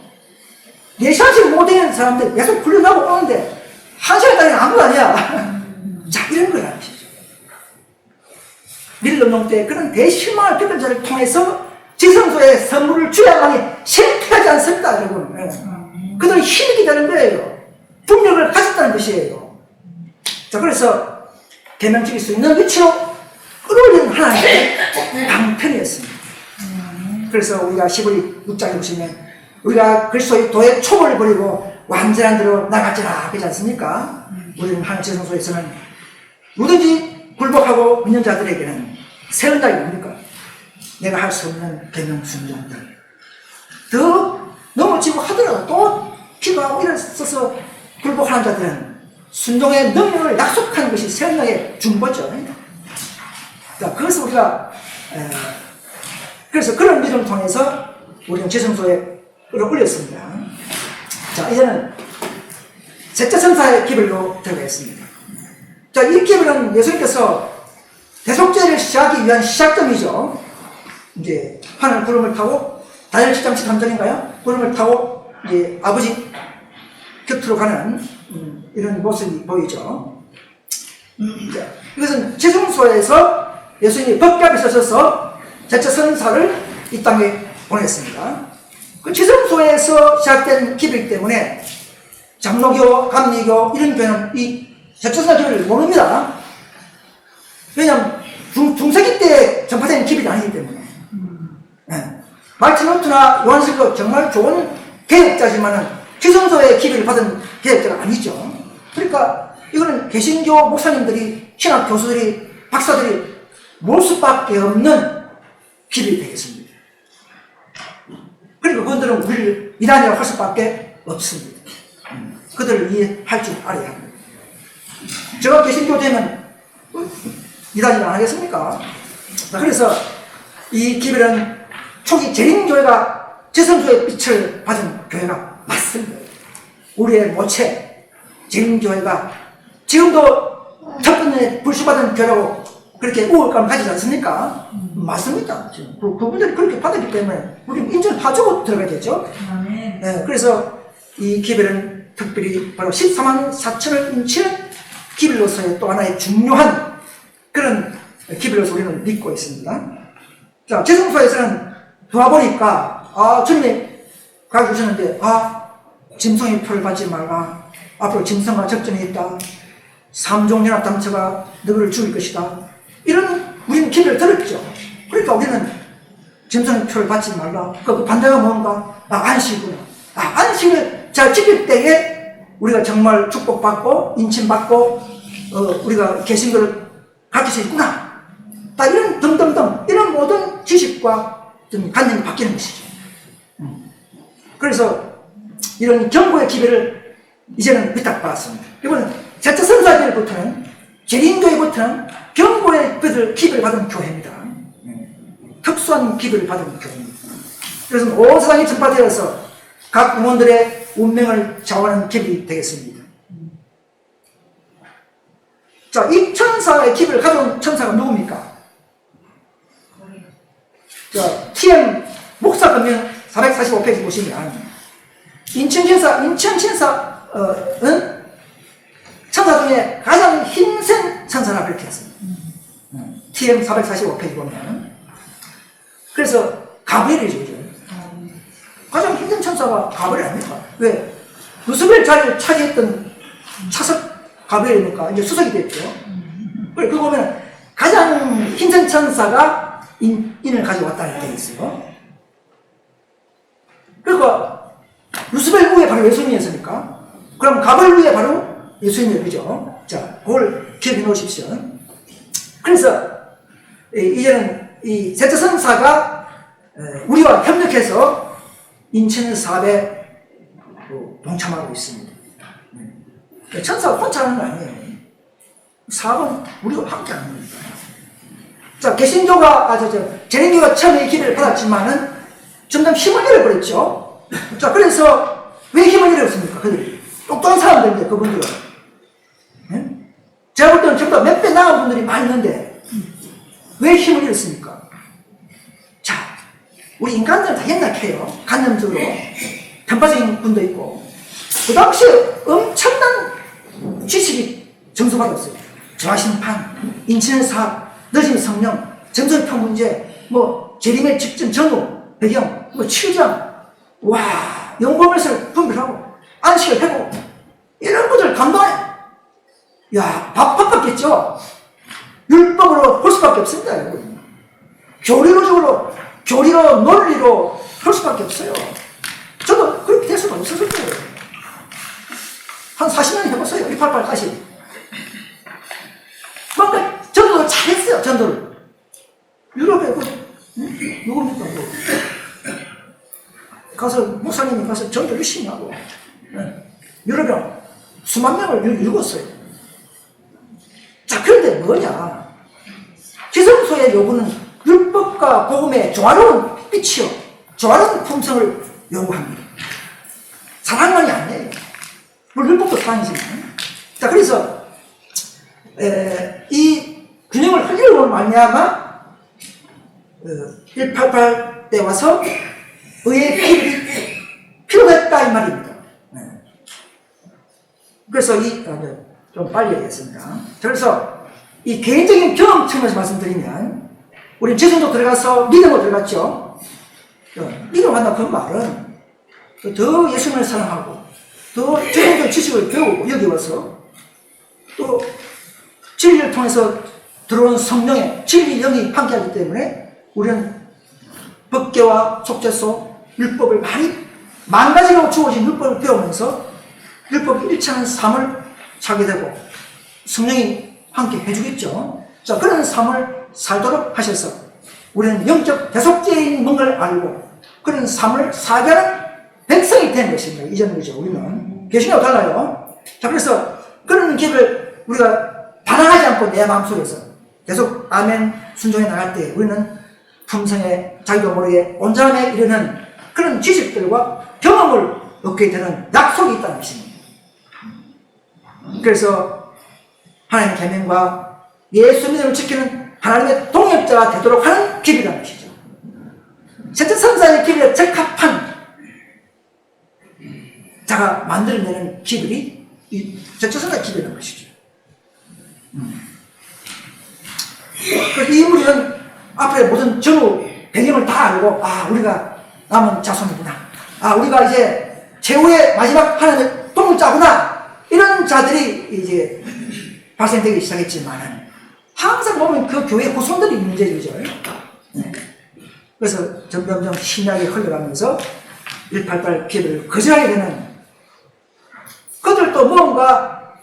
4시간씩 못 되는 사람들 계속 훈련하고 오는데, 1시간까지는 아무도 아니야. 자, 이런 거라는 것이죠. 밀런농 때 그런 대실망을 겪은 자를 통해서 지성소에 선물을 줘야만이 실패하지 않습니다, 여러분. 그들은 힘이 기다는 거예요. 분력을 가졌다는 것이에요. 자, 그래서 계명 지킬 수 있는 위치로 끌어올리는 하나님의 방편이었습니다. 그래서 우리가 시브리 6장에 보시면 우리가 그리스도의 도의 촉을 버리고 완전한 대로 나갔잖아, 그렇지 않습니까? 우리는 하나님 지성소에서는 누구든지 굴복하고 믿는 자들에게는 새 언약이 뭡니까? 내가 할 수 없는 계명 순종들 더 넘어지고 하더라도 또 기도하고 일어서서 굴복하는 자들은 순종의 능력을 약속하는 것이 새 언약의 중보죠. 그러니까 그것을 우리가 그래서 그런 믿음을 통해서 우리는 지성소에 끌어올렸습니다. 자, 이제는 셋째 성사의 기별로 들어가겠습니다. 자, 이 기별은 예수님께서 대속죄를 시작하기 위한 시작점이죠. 이제 하늘 구름을 타고 다니엘 7장 13절인가요? 구름을 타고 이제 아버지 곁으로 가는 이런 모습이 보이죠. 이것은 지성소에서 예수님이 법궤 앞에 서셔서 셋째 성사를 이 땅에 보냈습니다. 그 지성소에서 시작된 기별 때문에 장로교, 감리교 이런 교회는 이 셋째 성사 기별을 모릅니다. 왜냐하면 중세기 때 전파된 기별이 아니기 때문에. 마틴 루터나 요한스도 정말 좋은 개혁자지만은 지성소의 기별을 받은 개혁자가 아니죠. 그러니까 이거는 개신교 목사님들이, 신학 교수들이, 박사들이 몰 수밖에 없는 기별이 되겠습니다. 그러니까 그들은 우리를 이단이라고 할 수밖에 없습니다. 그들을 이해할 줄 알아야 합니다. 제가 개신교 되면 이단이라 안 하겠습니까? 그래서 이 기별은 초기 재림교회가 지성소의 빛을 받은 교회가 맞습니다. 우리의 모체 재림교회가 지금도 첫 번째 불수받은 교회라고 그렇게 우월감을 가지지 않습니까? 맞습니다. 그분들이 그렇게 받았기 때문에 우리는 인정해주고 들어가야 되죠. 네, 그래서 이 기별은 특별히 바로 14만 4천을 인치는 기별로서의 또 하나의 중요한 그런 기별로서 우리는 믿고 있습니다. 자, 지성소에서는 도와보니까, 주님이 가르쳐주셨는데, 짐승의 표를 받지 말라. 앞으로 짐승과 적전이 있다. 삼종연합단체가 너를 죽일 것이다. 이런 우리는 기회를 들었죠. 그러니까 우리는 점성표를 받지 말라. 그 반대가 뭔가? 안식이구나. 안식을 잘 지킬 때에 우리가 정말 축복받고 인침받고 우리가 개신교를 가질 수 있구나. 이런 등등등 이런 모든 지식과 관념이 바뀌는 것이죠. 그래서 이런 경고의 기회를 이제는 위탁받았습니다. 이번은 제자 선사교회부터는 재림교회부터는 경고의 기회를 받은 교회입니다. 특수한 기회를 받은 교회입니다. 그래서 온 세상에 전파되어서 각 임원들의 운명을 좌우하는 기회이 되겠습니다. 자, 이 천사의 기회를 가져온 천사가 누굽니까? 자, TM 목사 금연 445페이지 보시면 인천천사는 천사 중에 가장 힘센 천사라 그렇게 했습니다. TM 445페이지 보면 그래서 가브리엘이죠. 가장 힘든 천사가 가브리엘 아닙니까? 왜? 루스벨 자리를 차지했던 차석 가브리엘이니까 이제 수석이 됐죠. 그거 보면 가장 힘센 천사가 인을 가져왔다는 게 있어요. 그러니까 루스벨 위에 바로 예수님이었으니까 그럼 가브리엘 위에 바로 예수님이죠. 자, 그걸 기억해 놓으십시오. 그래서 이제는 이 제자 선사가 우리와 협력해서 인천 사업에 동참하고 있습니다. 천사가 혼자 하는 거 아니에요. 사업은 우리가 함께 하는 겁니다. 자, 개신교가, 재림교가 처음에 기회를 받았지만은 점점 힘을 잃어버렸죠. 자, 그래서 왜 힘을 잃었습니까? 그들이. 똑똑한 사람들인데, 그분들은. 제가 볼 때는 전부 다 몇 배 나은 분들이 많이 있는데, 왜 힘을 잃었습니까? 자, 우리 인간들은 다 옛날해요. 관념적으로. 편파적인 분도 있고. 그 당시에 엄청난 지식이 정수받았어요. 조화심판, 인천의 사학, 늦은 성령, 점성표 문제, 재림의 직전 전후, 배경, 치유장, 영범에서 분별하고, 안식을 하고, 이런 것들 감당해. 바빴겠죠? 율법으로 볼 수밖에 없습니다, 여러분. 교리로, 논리로 볼 수밖에 없어요. 저도 그렇게 될 수가 없었을 거예요. 한 40년 해봤어요, 188까지. 뭔가 전도를 잘했어요, 전도를. 유럽에 누굽니까? 가서, 목사님이 가서 전도 열심히 하고, 유럽에 수만 명을 읽었어요. 자, 그런데 뭐냐? 지성소의 요구는 율법과 복음의 조화로운 빛이요, 조화로운 품성을 요구합니다. 사랑만이 아니에요. 물론 율법도 사랑이지만. 자, 그래서 이 균형을 흘리려고 말미암아 188 때 와서 의의 필이 필요했다 이 말입니다. 그래서 좀 빨리 하겠습니다. 그래서 이 개인적인 경험 측면에서 말씀드리면 우리 지성도 들어가서 믿음으로 들어갔죠. 믿음으로 간다 그 말은 더 예수님을 사랑하고 더 지성적 지식을 배우고 여기 와서 또 진리를 통해서 들어온 성령의 진리 영이 함께하기 때문에 우리는 법계와 속죄소 율법을 만 가지로 주어진 율법을 배우면서 율법이 일치하는 삶을 살게 되고 성령이 함께 해주겠죠. 자, 그런 삶을 살도록 하셔서 우리는 영적 대속죄인 뭔가를 알고 그런 삶을 살게 하는 백성이 된 것입니다. 이전이죠. 우리는 개신교와 달라요. 자, 그래서 그런 길을 우리가 반항하지 않고 내 마음속에서 계속 아멘 순종해 나갈 때 우리는 품성에 자기도 모르게 온전함에 이르는 그런 지식들과 경험을 얻게 되는 약속이 있다는 것입니다. 그래서 하나님의 계명과 예수 믿음을 지키는 하나님의 동역자가 되도록 하는 길이라는 것이죠. 세트 선사의 길에 적합한 자가 만들어내는 길이 이 세트 선사의 길이라는 것이죠. 그래서 이 인물은 앞에 모든 전후 배경을 다 알고 우리가 남은 자손이구나. 우리가 이제 최후의 마지막 하나님의 동역자구나. 이런 자들이 이제 발생되기 시작했지만은 항상 보면 그 교회 후손들이 문제죠. 네. 그래서 점점점 신약이 흘러가면서 188 기회를 거절하게 되는, 그들도 뭔가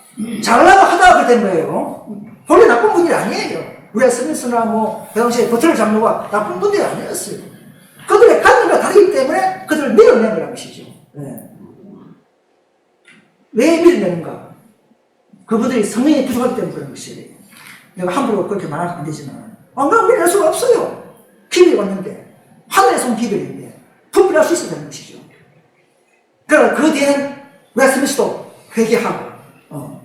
잘하려고 하다가 그렇게 된 거예요. 본래 나쁜 분들이 아니에요. 윌 스미스나 그 당시에 버틀러 장로가 나쁜 분들이 아니었어요. 그들의 관념과 다르기 때문에 그들을 밀어낸 거라는 것이죠. 네. 왜 밀어내는가? 그분들이 성령이 부족하기 때문에 그런 것이에요. 내가 함부로 그렇게 말하면 안 되지만, 안 그러면 밀어낼 수가 없어요. 기별이 왔는데, 하늘에서 온 기별인데, 분별할 수 있어야 되는 것이죠. 그러나 그 뒤에는 윌 스미스도 회개하고,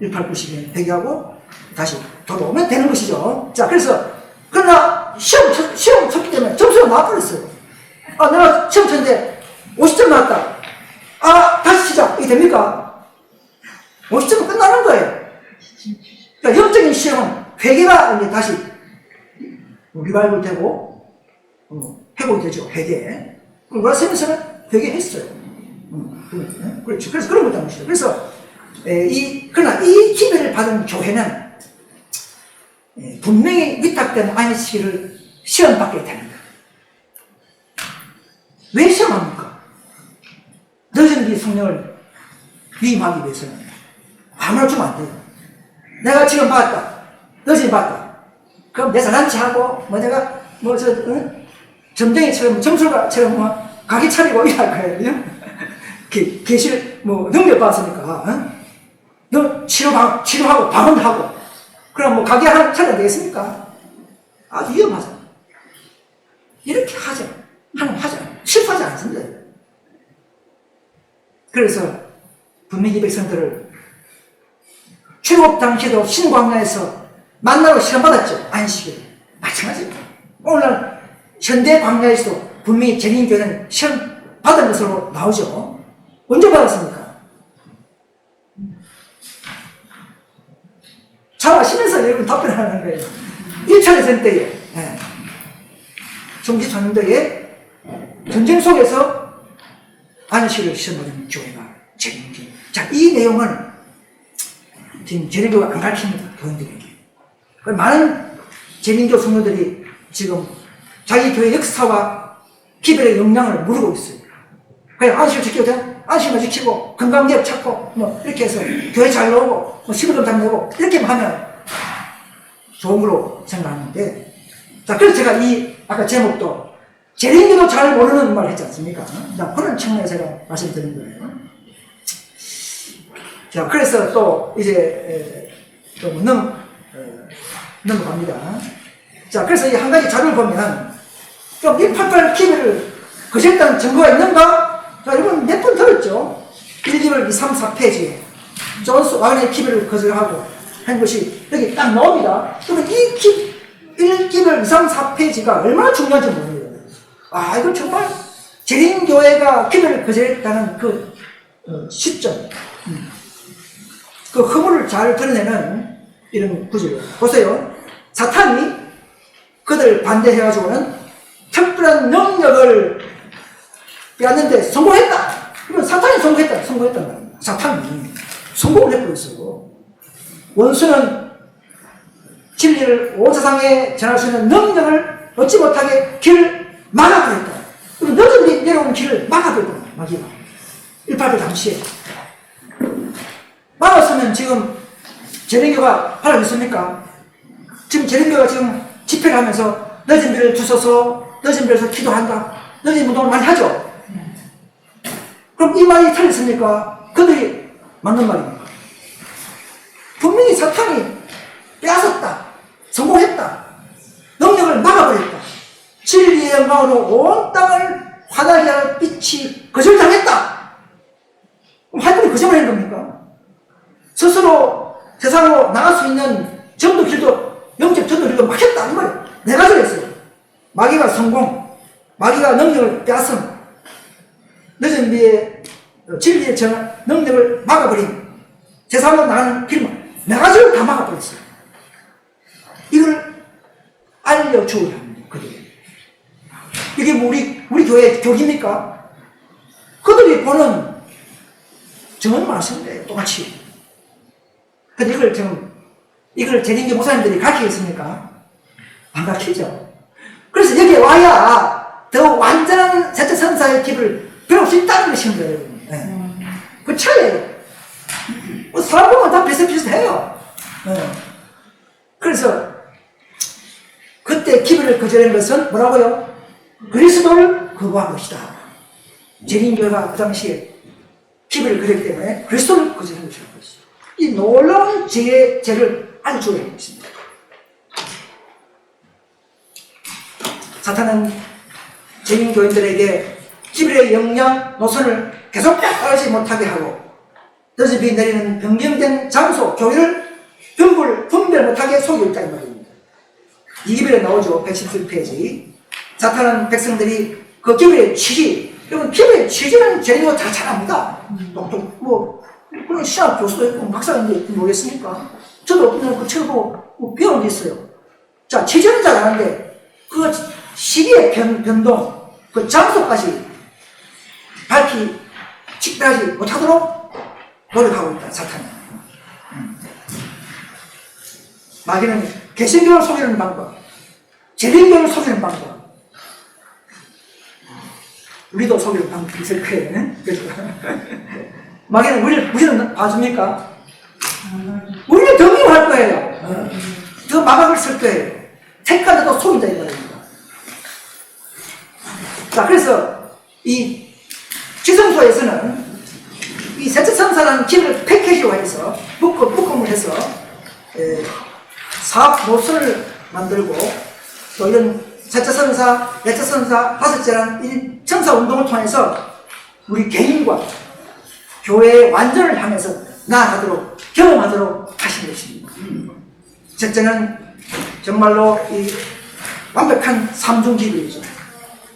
1890년 회개하고, 다시 돌아오면 되는 것이죠. 자, 그래서, 그러나 시험 쳤기 때문에 점수가 나와버렸어요. 내가 시험 쳤는데 50점 나왔다. 다시 시작. 이게 됩니까? 50점은 끝나는 거예요. 그러니까 영적인 시험은 회개가 이제 다시 리바이벌 되고, 회복이 되죠. 회개. 그리고 세면서는 회개했어요. 그렇죠. 그래서 그런 것도 것이죠. 그래서, 그러나 이 기회를 받은 교회는 분명히 위탁된 안식일을 시험받게 됩니다. 왜 시험합니까? 늦은 뒤 성령을 위임하기 위해서는 아무나 주면 안 돼요. 내가 지금 받았다. 늦은 받았다. 그럼 내 사람치하고, 내가, 점쟁이처럼, 점술가처럼, 가게 차리고 일할 거예요. 계실, 능력 받았으니까, 너 치료하고, 방언하고, 그럼 가게 하나 차려야 되겠습니까? 아주 위험하잖아. 이렇게 하자. 실패하지 않습니다. 그래서 분명히 백성들을 출애굽 당시에도 신광야에서 만나고 시험받았죠. 안식일. 마찬가지입니다. 오늘날 현대 광야에서도 분명히 재림교회는 시험 받은 것으로 나오죠. 언제 받았습니까? 잘 아시면서 여러분 답변하는 거예요. 1차 대전 때에, 정기전도에 전쟁 속에서 안식일을 시험받은 교회가 재림교회. 자, 이 내용은 지금 재림교가 안 가르칩니다. 교인들에게. 많은 재림교 성도들이 지금 자기 교회 역사와 기별의 역량을 모르고 있어요. 그냥 안식일 지켜도 돼? 안식일만 지키고 건강기업 찾고 이렇게 해서 교회 잘 나오고 시부름 잘 내고 이렇게만 하면 좋은 걸로 생각하는데, 자, 그래서 제가 아까 제목도 재림교도 잘 모르는 말 했지 않습니까? 자, 그런 측면에서 제가 말씀드린 거예요. 자, 그래서 또 이제 좀 넘어갑니다. 자, 그래서 이 한 가지 자료를 보면 좀 188 기별을 거절했다는 증거가 있는가? 자, 여러분 몇 번 들었죠? 1기별 2, 3, 4페이지에 존스 와인의 기별을 거절하고 한 것이 여기 딱 나옵니다. 그러면 이 1기별 2, 3, 4페이지가 얼마나 중요한지 모릅니다. 이거 정말 재림교회가 기별을 거절했다는 그 시점, 그 허물을 잘 드러내는 이런 구절이에요. 보세요. 사탄이 그들 반대해가지고는 특별한 능력을 빼앗는데 성공했다. 그러면 사탄이 성공했단 말입니다. 사탄이 성공을 해버렸어요. 원수는 진리를 온 세상에 전할 수 있는 능력을 얻지 못하게 길을 막아버렸다. 그럼 늦은 내려온 길을 막아버렸다. 마귀가 188 당시에 막았으면 지금 재림교가 하라겠습니까? 지금 재림교가 지금 집회를 하면서 늦은 비를 주소서, 늦은 비에서 기도한다, 늦은 운동을 많이 하죠. 그럼 이 말이 틀렸습니까? 그들이 맞는 말입니까? 분명히 사탄이 빼앗았다, 성공했다, 능력을 막아버렸다, 진리의 영광으로 온 땅을 환하게 할 빛이 거절당했다. 그럼 하나님이 거절을 한 겁니까? 스스로 세상으로 나갈 수 있는 전도 길도, 영적 전도 길도 막혔다 이 말이에요. 내가 그랬어요. 마귀가 성공, 마귀가 능력을 빼앗음, 늦은 비에 진리의 능력을 막아버린 세상으로 나가는 길만 내가 저를 다 막아버렸어요. 이걸 알려주어야 합니다. 그들이. 이게 뭐 우리 교회 교기입니까? 그들이 보는 정말 말씀인데 똑같이. 근데 이걸 지금 이걸 재림교 목사님들이 가르치겠습니까? 안 가르치죠. 그래서 여기에 와야 더 완전한 셋째 선사의 기를 배울 수 있다는 것입니다, 여러분. 네. 그 차이예요. 뭐 사람 보면 다 비슷비슷해요. 네. 그래서 그때 기별을 거절한 것은 뭐라고요? 그리스도를 거부한 것이다. 재림교가 그 당시에 기별을 거렸기 때문에 그리스도를 거절한 것이라고 했어요. 이 놀라운 죄를 아주 조회하고 있습니다. 사탄은 재림교인들에게 기별의 영향 노선을 계속 따라가지 못하게 하고 더접이 내리는 변경된 장소, 교회를 분별 못하게 속이고 있다 이 말입니다. 이 기별에 나오죠. 117페이지. 사탄은 백성들이 그 기별의 취지, 여러분 기별의 취지는 재림교 다 잘 압니다. 그런 신학 교수도 있고 박사인데 모르겠습니까? 저도 그냥 그 책을 보고 배운 게 있어요. 자, 취지는 잘 아는데 그 시기의 변동, 그 장소까지 밝히 직별하지 못하도록 노력하고 있다, 사탄이. 마귀는 개신교를 속이는 방법, 재림교를 속이는 방법, 우리도 속이는 방법이 있을 거예요. 그죠? 마귀는 우리는 봐줍니까? 우리는 더 미워할 거예요. 더 마각을 쓸 거예요. 택하는데도 속인다 이 말입니다. 자, 그래서 이 지성소에서는 이 셋째 선사라는 기를 패키지화해서 묶음을 해서 사업 노선을 만들고 또 이런 셋째 선사, 넷째 선사, 다섯째라는 이 천사 운동을 통해서 우리 개인과 교회의 완전을 향해서 나아가도록 경험하도록 하신 것입니다. 셋째는 정말로 이 완벽한 삼중기별이죠.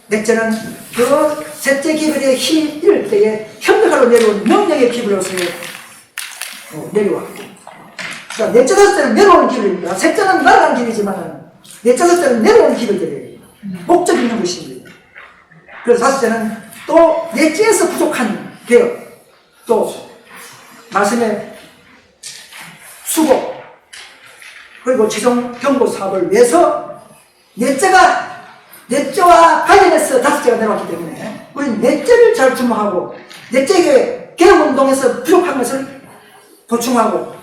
넷째는 그 셋째 기별의 힘이 이럴 때에 현대화로 내려온 명령의 기별로서 내려왔고, 자, 넷째 다섯째는 내려오는 기별입니다. 셋째는 날아가는 기별이지만 넷째 다섯째는 내려오는 기별들이에요. 목적이 있는 것입니다. 그래서 다섯째는 또 넷째에서 부족한 개혁, 또 말씀의 수고, 그리고 지성 경고 사업을 위해서 넷째와 관련해서 다섯째가 내려왔기 때문에 우리는 넷째를 잘 주목하고 넷째에게 개혁운동에서 부족한 것을 보충하고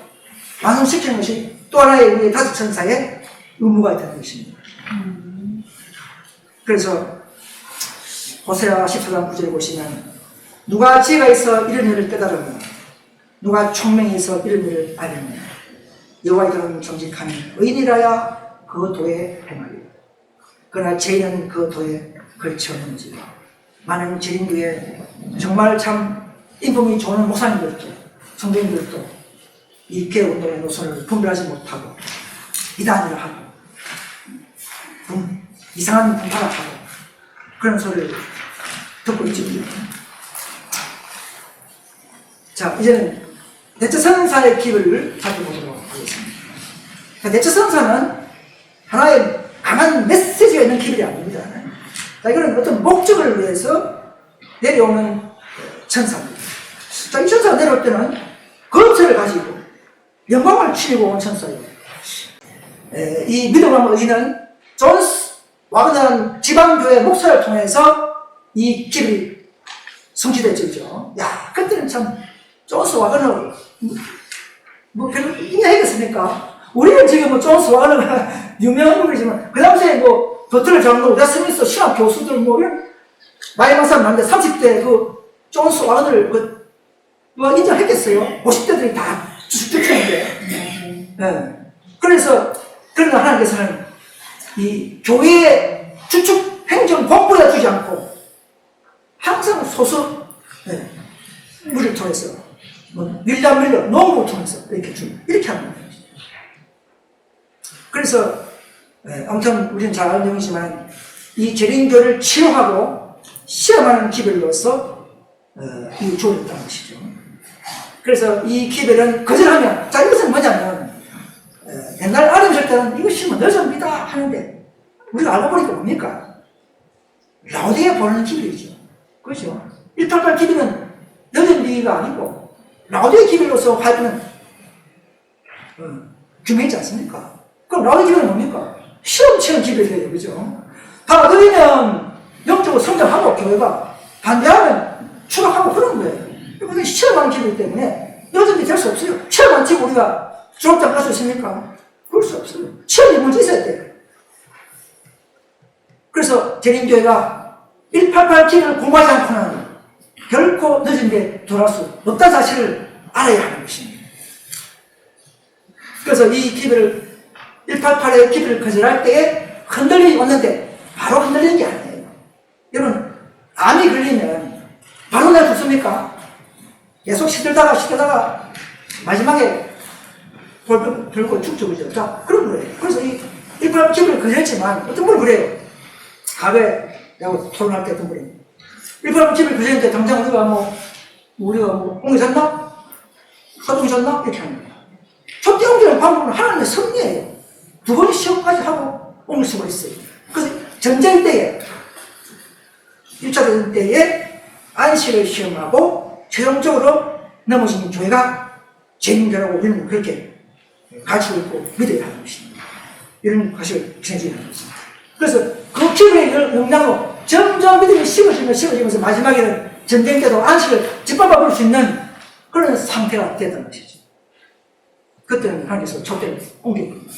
완성시키는 것이 또 하나의 우리의 다섯 천사의 의무가 있다는 것입니다. 그래서 호세아 14장 9절에 보시면 누가 지혜가 있어 이런 일을 깨달으며 누가 총명이 있어 이런 일을 알으며 여호와의 도는 정직하니 의인이라야 그 도에 행하리라. 그러나 죄인은 그 도에 걸쳐 넘지라. 많은 재림교에 정말 참 인품이 좋은 목사님들도 성도님들도 이 개혁운동의 노선을 분별하지 못하고 이단을 하고 이상한 분파를 하고 그런 소리를 듣고 있습니다. 자, 이제는 넷째 선사의 기별을 살펴보도록 하겠습니다. 넷째 선사는 하나의 강한 메시지가 있는 기별이 아닙니다. 자, 이거는 어떤 목적을 위해서 내려오는 천사입니다. 자, 이 천사가 내려올 때는 검체를 가지고 영광을 치르고 온 천사예요. 이 믿음의 의인은 존스 와그너라는 지방교회 목사를 통해서 이 기별이 성취됐죠. 야, 그때는 참 존스 와그너 별로 이해하겠습니까? 우리는 지금 존스 와그너가 유명한 분이지만 그 당시에 버틀러 장로, 우다 스미스 신학 교수들 이런 나이 많은 사람 많은데 30대 존스 와그너를 인정했겠어요? 50대들이 다 주축했는데. 네. 그래서 그러나 하나님께서는 이 교회의 주축 행정 본부에 두지 않고 항상 소수 물을 통해서 밀라 농부를 통해서 이렇게 하는 거예요. 그래서 아무튼 우리는 잘 아는 내용이지만 이 재림교를 치유하고 시험하는 기별로서 이 주어졌다는 것이죠. 그래서 이 기별은 거절하면, 자, 이것은 뭐냐면 옛날 아름실 때는 이것이 늦어집니다 하는데 우리가 알고 보니까 뭡니까? 라오디에 보는 기별이죠. 그렇죠? 188 기별은 늦은 비가 아니고 라오디에 기별로서 활동은 규명했지 않습니까? 그럼 라우디 기별은 뭡니까? 시험치는 기별이에요. 그죠? 받아들이면 영적으로 성장하고 교회가 반대하면 추락하고 그런 거예요. 그래서 시험하는 기별이기 때문에 여전히 될 수 없어요. 시험 안 치고 우리가 졸업장 갈 수 있습니까? 그럴 수 없어요. 시험이 먼저 있어야 돼요. 그래서 재림교회가 188 기별을 공부하지 않고는 결코 늦은 데 돌아올 수 없다는 사실을 알아야 하는 것입니다. 그래서 이 기별을 188의 기별을 거절할 때에 흔들림이 왔는데 바로 흔들리는 게 아니에요. 여러분 암이 걸리면 바로 내두습니까? 계속 시들다가 마지막에 돌 들고 죽죠. 그죠? 자, 그런 거예요. 그래서 이 188 기별을 거절했지만 어떤 분은 그래요. 과거에 내가 토론할 때 어떤 분이 188 기별을 거절했는데 당장 우리가 옮겨졌나? 사동졌나? 이렇게 하는 거예요. 첫 옮기는 방법은 하나님의 섭리예요. 두 번의 시험까지 하고 옮길 수가 있어요. 그래서 전쟁 때에 1차 대전 때에 안식을 시험하고 최종적으로 넘어진 교회가 재림교라고 우리는 그렇게 가르치고 있고 믿어야 하는 것입니다. 이런 것을 진행해야 하는 것입니다. 그래서 그 기회의 영향으로 점점 믿음이 심어지면서 마지막에는 전쟁 때도 안식을 짓밟아 볼 수 있는 그런 상태가 됐던 것이죠. 그때는 하나님께서 촛대를 옮긴 겁니다.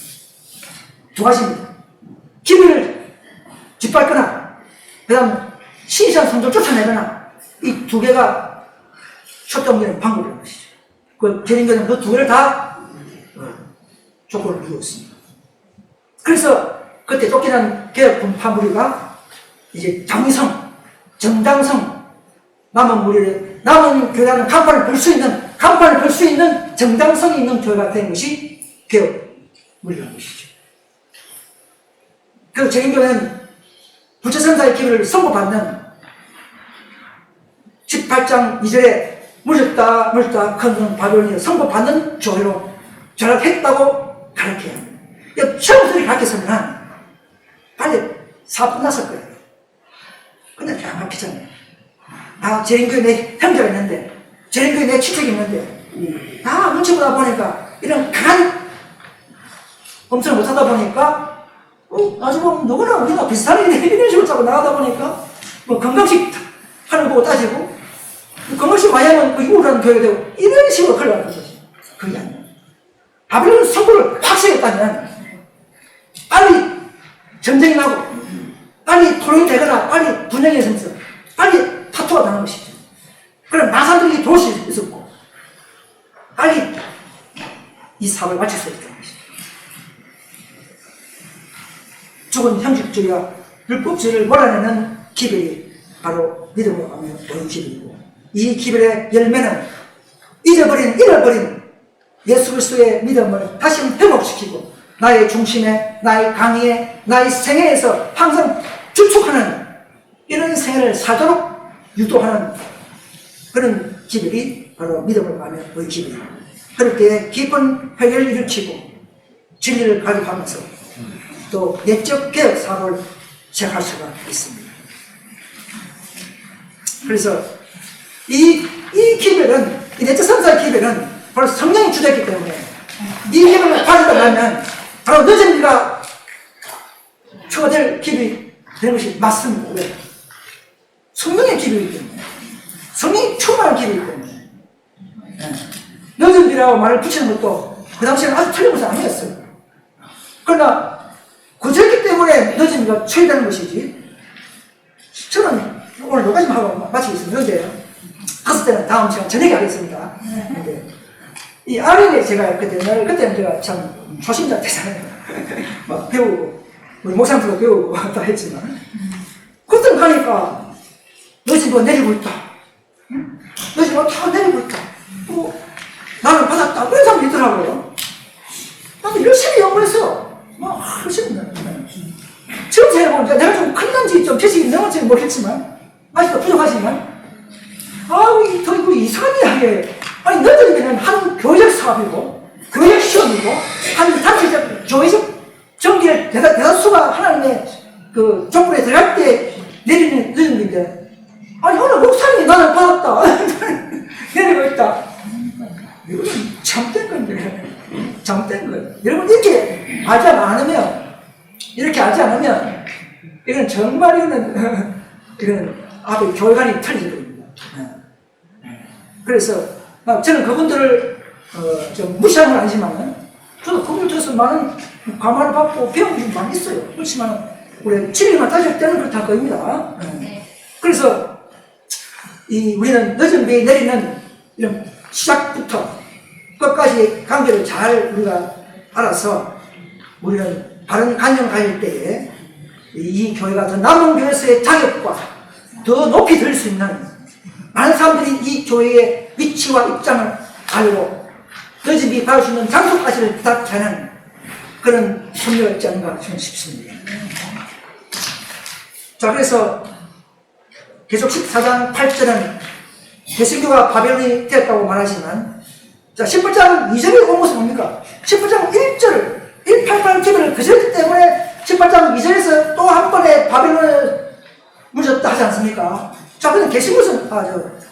두 가지입니다. 기회를 짓밟거나 그 다음 신실한 성도를 쫓아내거나 이 두 개가 촛대 옮기는 방법이라는 것이죠. 그 재림교는 그 두 개를 다 조건을 이루었습니다. 그래서 그때 쫓기는 개혁 분파 무리가 이제 장성, 정당성, 남은 교회라는 간판을 볼 수 있는 정당성이 있는 교회가 된 것이 개혁 무리라는 것이죠. 그 재림교는 부처선사의 기회를 선고받는 18장 2절에 물렸다 큰 바벨론이 선고받는 교회로 전락했다고 가르쳐야 합니다. 처음부터 가르쳤으면 빨리 사업 끝났을 거예요. 근데 잘 막히잖아요. 재림교회 내 형제가 있는데, 재림교회 내 친척이 있는데, 다 눈치 보다 보니까, 이런 강한 검증을 못하다 보니까, 나중에 보면 누구나 우리가 비슷한 이런 식으로 자꾸 나가다 보니까, 건강식 하는 거 보고 따지고, 건강식 많이 하면 우울한 교회가 되고, 이런 식으로 흘러가는 거죠. 그게 아니에요. 바벨론 선고를 확실했다면, 빨리 전쟁이 나고, 빨리 토론이 되거나, 빨리 분쟁이 있으면서, 빨리 타투가 나는 것이죠. 그럼 마사들이 도울 수 있었고, 빨리 이 사업을 마칠 수 있다는 것이죠. 죽은 형식주의와 율법주의를 몰아내는 기별이 바로 믿음으로 가면 옳은 기별이고, 이 기별의 열매는 잃어버린 예수 그리스도의 믿음을 다시 회복시키고, 나의 중심에, 나의 강의에, 나의 생애에서 항상 주축하는 이런 생애를 살도록 유도하는 그런 기별이 바로 믿음을 가면 옳은 기별입니다. 그럴 때 깊은 회개를 일으키고 진리를 가져가면서 또 내적 개혁 사업을 시작할 수가 있습니다. 그래서 이 기별은, 이 내적 선사의 기별은 바로 성령이 주도했기 때문에 이 기별을 가지고 나면 바로 늦은 비가 초과될 기별이 되는 것이 맞습니다. 왜? 성령의 기별이기 때문에, 성령이 충만한 기별이기 때문에. 늦은 비라고 말을 붙이는 것도 그 당시에는 아주 틀린 것은 아니었어요. 그러나 거절했기 때문에 늦은 비가 처리되는 것이지. 저는 오늘 여기까지만 하고 마치겠습니다. 그런데 갔을 때는 다음 시간 저녁에 하겠습니다. 근데 이 아린에 제가 그때는 제가 참 초심자 때잖아요. 막 배우고, 우리 목사님들도 배우고 다 했지만, 그때 가니까 늦은 비가 내리고 있다. 늦은 비가 다 내리고 있다. 나는 받았다. 그런 사람이 있더라고요. 나도 열심히 연구했어. 열심히 지금 생각해보니까 내가 좀 큰 건지 좀 지식이 있는 건지 모르겠지만, 아직도 부족하지만, 이거 이상하게, 늦은 비는 한 교회적 사업이고, 교회적 시험이고, 한 단체적, 교회적 정기를 대다수가 하나님의 그 정부에 들어갈 때 내리는 늦은 비인데, 오늘 목사님이 나는 받았다. 내리고 있다. 이거는 잘못된 건데. 잘못된 거예요. 여러분 이렇게 알지 않으면 이건 정말 이거는 앞에 교회관이 틀리는 겁니다. 그래서 저는 그분들을 좀 무시하는 건 아니지만 저도 그분들 통해서 많은 감화를 받고 배운 게 많이 있어요. 그렇지만 우리 진리만 따질 때는 그렇다 겁니다. 그래서 우리는 늦은 비에 내리는 이런 시작부터 끝까지 관계를 잘 우리가 알아서 우리는 바른 관념 가질 때에 이 교회가 더 남은 교회에서의 자격과 더 높이 들 수 있는 많은 사람들이 이 교회의 위치와 입장을 알고 늦은 비 받을 수 있는 장소까지를 부탁하는 그런 선교가 있지 않은가 저는 싶습니다. 자, 그래서 계속 14장 8절은 개신교가 바벨론이 되었다고 말하지만, 자, 18장 2절에 온 것은 뭡니까? 18장 1절, 188 기별을 그쳤기 때문에 18장 2절에서 또 한 번에 바벨론을 무너졌다 하지 않습니까? 자, 근데 개신교는,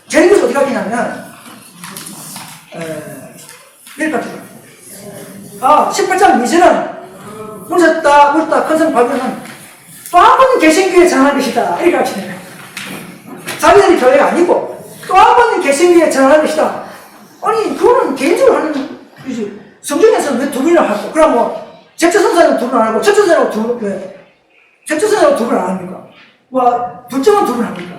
재림교는 어떻게 하냐면, 18장 2절은 무너졌다, 큰성 바벨론은 또 한 번 개신교에 전할 것이다. 이렇게 하시네요. 자기들이 교회가 아니고 또 한 번 개신교에 전할 것이다. 아니, 그거는 개인적으로 하는 거지. 성경에서는 왜 두 번이나 하고, 그럼 뭐, 제처선사는 두 번 안 하고, 첫째선사는 두 번 안 합니까? 둘째만 두 번 합니까?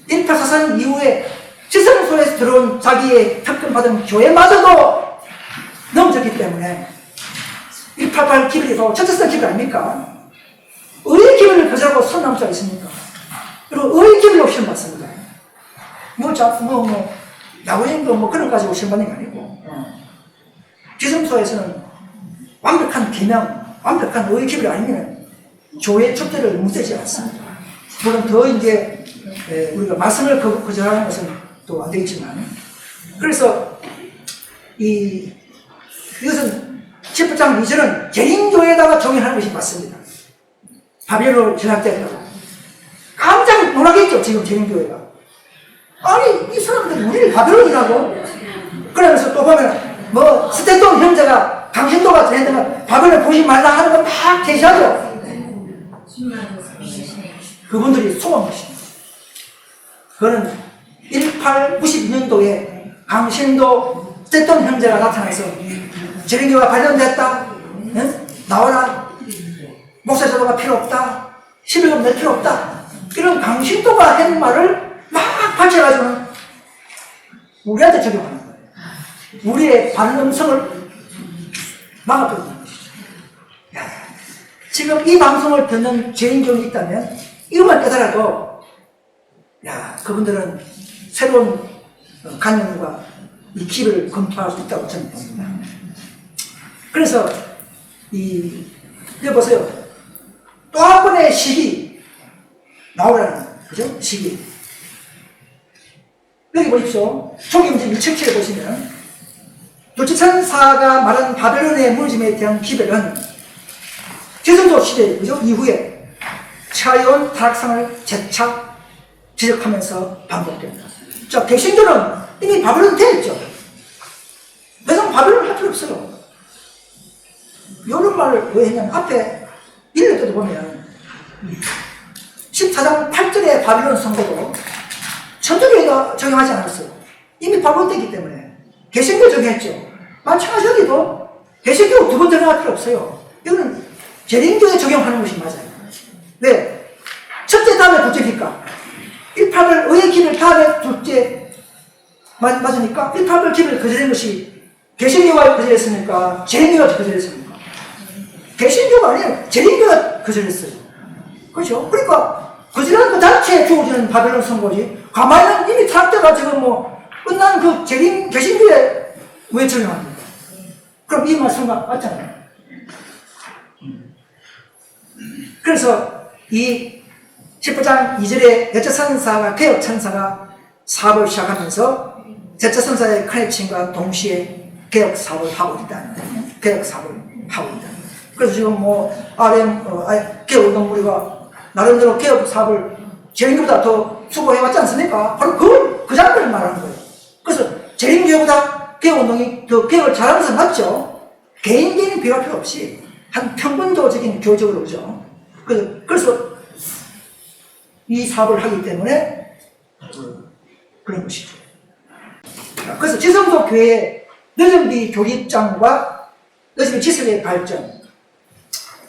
1844년 이후에 지성소에서 들어온 자기의 특권받은 교회마저도 넘어졌기 때문에 188 기별이도 첫째선 기별 아닙니까? 의의 기별을 거절하고 선 남을 수가 있습니까? 그리고 의의 기별로 시험 받습니다. 야구인도 그런 거 가지고 시험 받는 게 아니고, 지성소에서는 완벽한 기명, 완벽한 의의 기별이 아니면 교회의 촛대를 무대지 않습니다. 물론 더 이제, 우리가 말씀을 거절하는 것은 또 안 되겠지만, 그래서 이것은 18장 2절은 개인교회에다가 적용하는 것이 맞습니다. 바벨론을 전락되었다고. 깜짝 놀라겠죠, 지금 개인교회가. 아니, 이 사람들이 우리를 바벨론이라고? 그러면서 또 보면, 스테톤 형제가 강신도가 전했던 바벨론 보지 말라 하는 거 막 제시하죠. 그분들이 속은 것입니다. 그거는 1892년도에 강신도 스테톤 형제가 나타나서 재림교가 발견됐다. 응? 나와라. 목사자도가 필요 없다. 11금 낼 필요 없다. 이런 강신도가 한 말을 막 발표해가지고는 우리한테 적용하는 거예요. 우리의 바른 음성을 막아버리는 것이죠. 지금 이 방송을 듣는 죄인종이 있다면 이것만 깨달아도 그분들은 새로운 관념과 이 길을 검토할 수 있다고 저는 봅니다. 그래서 여기 보세요. 또 한 번의 시기 나오라는 그죠? 시기. 여기 보십시오. 종이 문제 177에 보시면 도치천사가 말한 바벨론의 무너짐에 대한 기별은 기성도 시대 그죠? 이후에 차이온 타락상을 재차 지적하면서 반복됩니다. 자, 개신교는 이미 바벨론 되었죠. 더 이상 바벨론 할 필요 없어요. 이런 말을 왜 했냐면 앞에 읽을 때도 보면 14장 8절의 바벨론 선고도 천주교회가 적용하지 않았어요. 이미 바벨론 되기 때문에 개신교 적용했죠. 마찬가지로 여기도 개신교 두 번 적용할 필요 없어요. 이거는 재림교에 적용하는 것이 맞아요. 왜? 첫째 다음에 둘째니까 188 의의 길을 다음에 둘째 맞으니까 188 길을 거절한 것이 개신교가 거절했습니까? 재림교가 거절했습니까? 개신교가 아니에요. 재림교가 거절했어요. 그렇죠? 그러니까 거절하는 그 자체에 주어지는 바벨론 선고지. 가만히는 이미 타락돼가 지금 끝난 그 개신교에 왜 적용합니까? 그럼 이 말씀과 맞잖아요. 그래서 이 18장 2절에 여자선사가 개혁천사가 사업을 시작하면서 제자선사의 커넥팅과 동시에 개혁 사업을 하고 있다. 개혁 사업을 하고 있다. 그래서 지금 개혁운동 우리가 나름대로 개혁 사업을 재림교보다 더 수고해왔지 않습니까? 바로 그 장면을 말하는 거예요. 그래서 재림교보다 개혁운동이 더 개혁을 잘하는 것은 맞죠? 개인적인 비교할 필요 없이 한 평균적인 교육적으로 오죠. 그래서 이 사업을 하기 때문에 그런 것이죠. 그래서 지성소 교회의 늦은비 교립장과 늦은비 지성의 발전.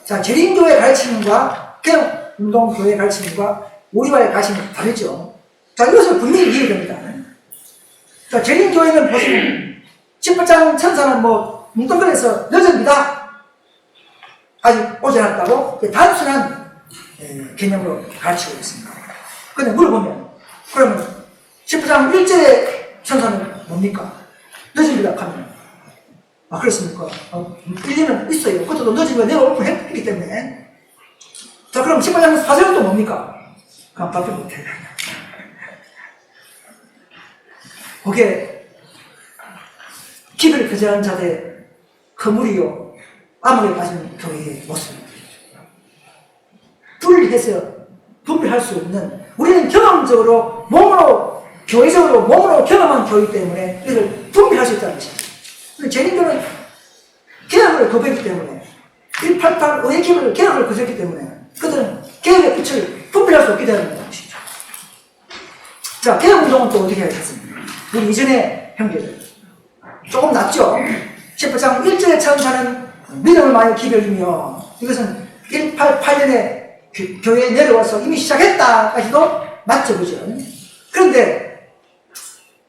자, 재림교회 가르침과 개혁운동교회 가르침과 우리와의 가르침이 다르죠. 자, 이것을 분명히 이해해야 됩니다. 자, 재림교회는 보시면 18장 천사는 뭐 뭉뚱그려서 늦은비다. 아직 오지 않았다고 단순한 개념으로 가르치고 있습니다. 근데 물어보면 그러면 18장 1절의 천사는 뭡니까? 늦은비다 하면 그렇습니까? 일리는 있어요. 그것도 늦은비가 내가 오픈했기 때문에. 자, 그럼 18장 4절은 또 뭡니까? 그냥 답변 못해요. 거기에 기별을 거절한 자들의 거물이요 암흑에 빠진 교회의 모습. 분리해서 분별할 수 없는, 우리는 경험적으로 몸으로 교회적으로 몸으로 경험한 교회 때문에 이걸 분별할 수 있다는 것이죠. 재림교는 개혁을 거부했기 때문에 188 의의 기별을 개혁을 거절했기 때문에 그들은 개혁의 빛을 분별할 수 없게 되는 것이죠. 자, 개혁운동은 또 어떻게 하겠습니까? 우리 이전에 형제들 조금 낫죠? 18장 1절에 천사는 믿음을 많이 기별이며, 이것은 188년에 교회에 내려와서 이미 시작했다까지도 맞죠, 그죠? 그런데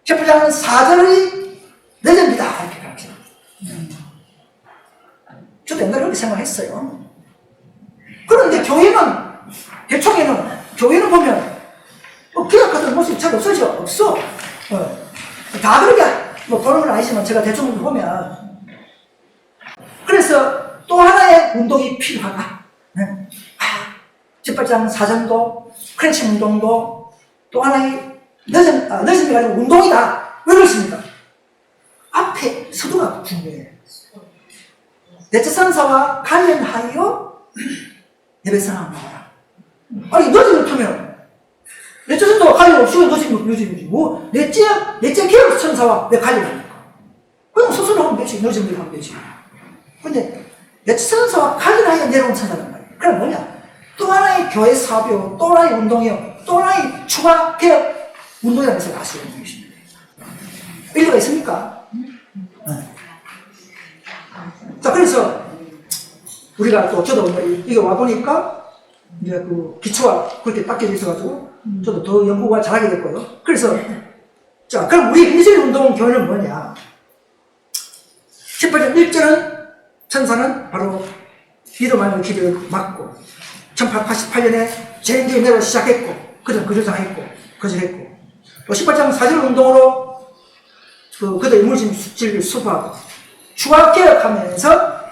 18장 4절의 늦은비다 이렇게 가르쳐. 저도 옛날에 그렇게 생각했어요. 그런데 교회는 보면 개혁하던 모습이 잘 없어. 다 그렇게 보는 건 아니지만 제가 대충 보면, 그래서 또 하나의 운동이 필요하다. 18장 4전도 크래칭 운동도 또 하나의 늦은비가 아니고 운동이다. 왜 그렇습니까? 앞에 서두가 중요해요. 넷째 산사와 관련하여 예배상을 나와라. 아니, 늦은을 두면 넷째 산사와 관련 없으면 늦은이지. 뭐 넷째 개혁 천사와 왜 관련합니까? 그냥 스스로 하면 되지. 늦은을 하면 되지. 근데 넷째 산사와 관련하여 내려온 천사란 말이에요. 그럼 뭐냐? 또 하나의 교회 사업이요, 또 하나의 운동이요, 또 하나의 추가 개혁 운동이라는 것을 아셔야 되는 것입니다. 일리가 있습니까? 자, 그래서 우리가 또 저도 이게 와보니까 이제 그 기초가 그렇게 닦여져 있어가지고 저도 더 연구가 잘하게 됐고요. 그래서 자, 그럼 우리 인생 운동 교회는 뭐냐? 18장 1절은 천사는 바로 믿음하는 기별을 막고 1888년에 재림교회 내로 시작했고 그들은 거절당했고 거절했고 또 18장 4절 운동으로 그들의 물질을 수부하고 추가 개혁하면서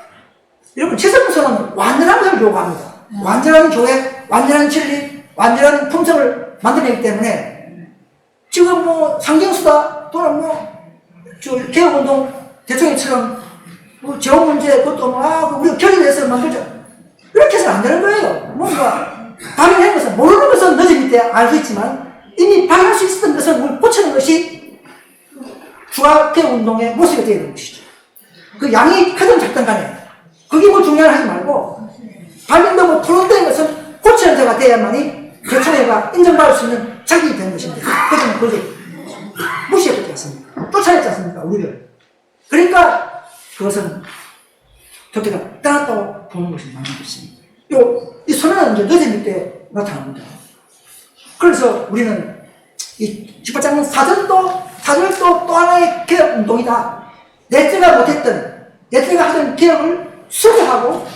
여러분 지성소는 완전한 것을 요구합니다. 완전한 교회, 완전한 진리, 완전한 품성을 만들어내기 때문에 지금 뭐 상경수다 또는 개혁운동 대통령처럼 재원 문제 그것도 우리가 결의해서 만들자 이렇게 해서는 안 되는 거예요. 뭔가 발견한 것은 모르는 것은 늦은 때 알 수 있지만 이미 발견할 수 있었던 것을 고치는 것이 중화개혁운동의 모습이 되는 것이죠. 그 양이 크든 작든 간에 그게 뭐 중요한 하지 말고 발견되고 토론된 것은 고치는 자가 돼야만이 대통령가 인정받을 수 있는 자격이 되는 것입니다. 그러면 그것을 무시했지 않습니까? 쫓아냈지 않습니까? 우리를. 그러니까 그것은 교태가 떠났다고 보는 것이 맞는 것입니다. 이 선언은 이제 늦은 때 나타납니다. 그래서 우리는 이 18장 4절도 또 하나의 개혁 운동이다. 넷째가 못했던, 넷째가 하던 개혁을 수정하고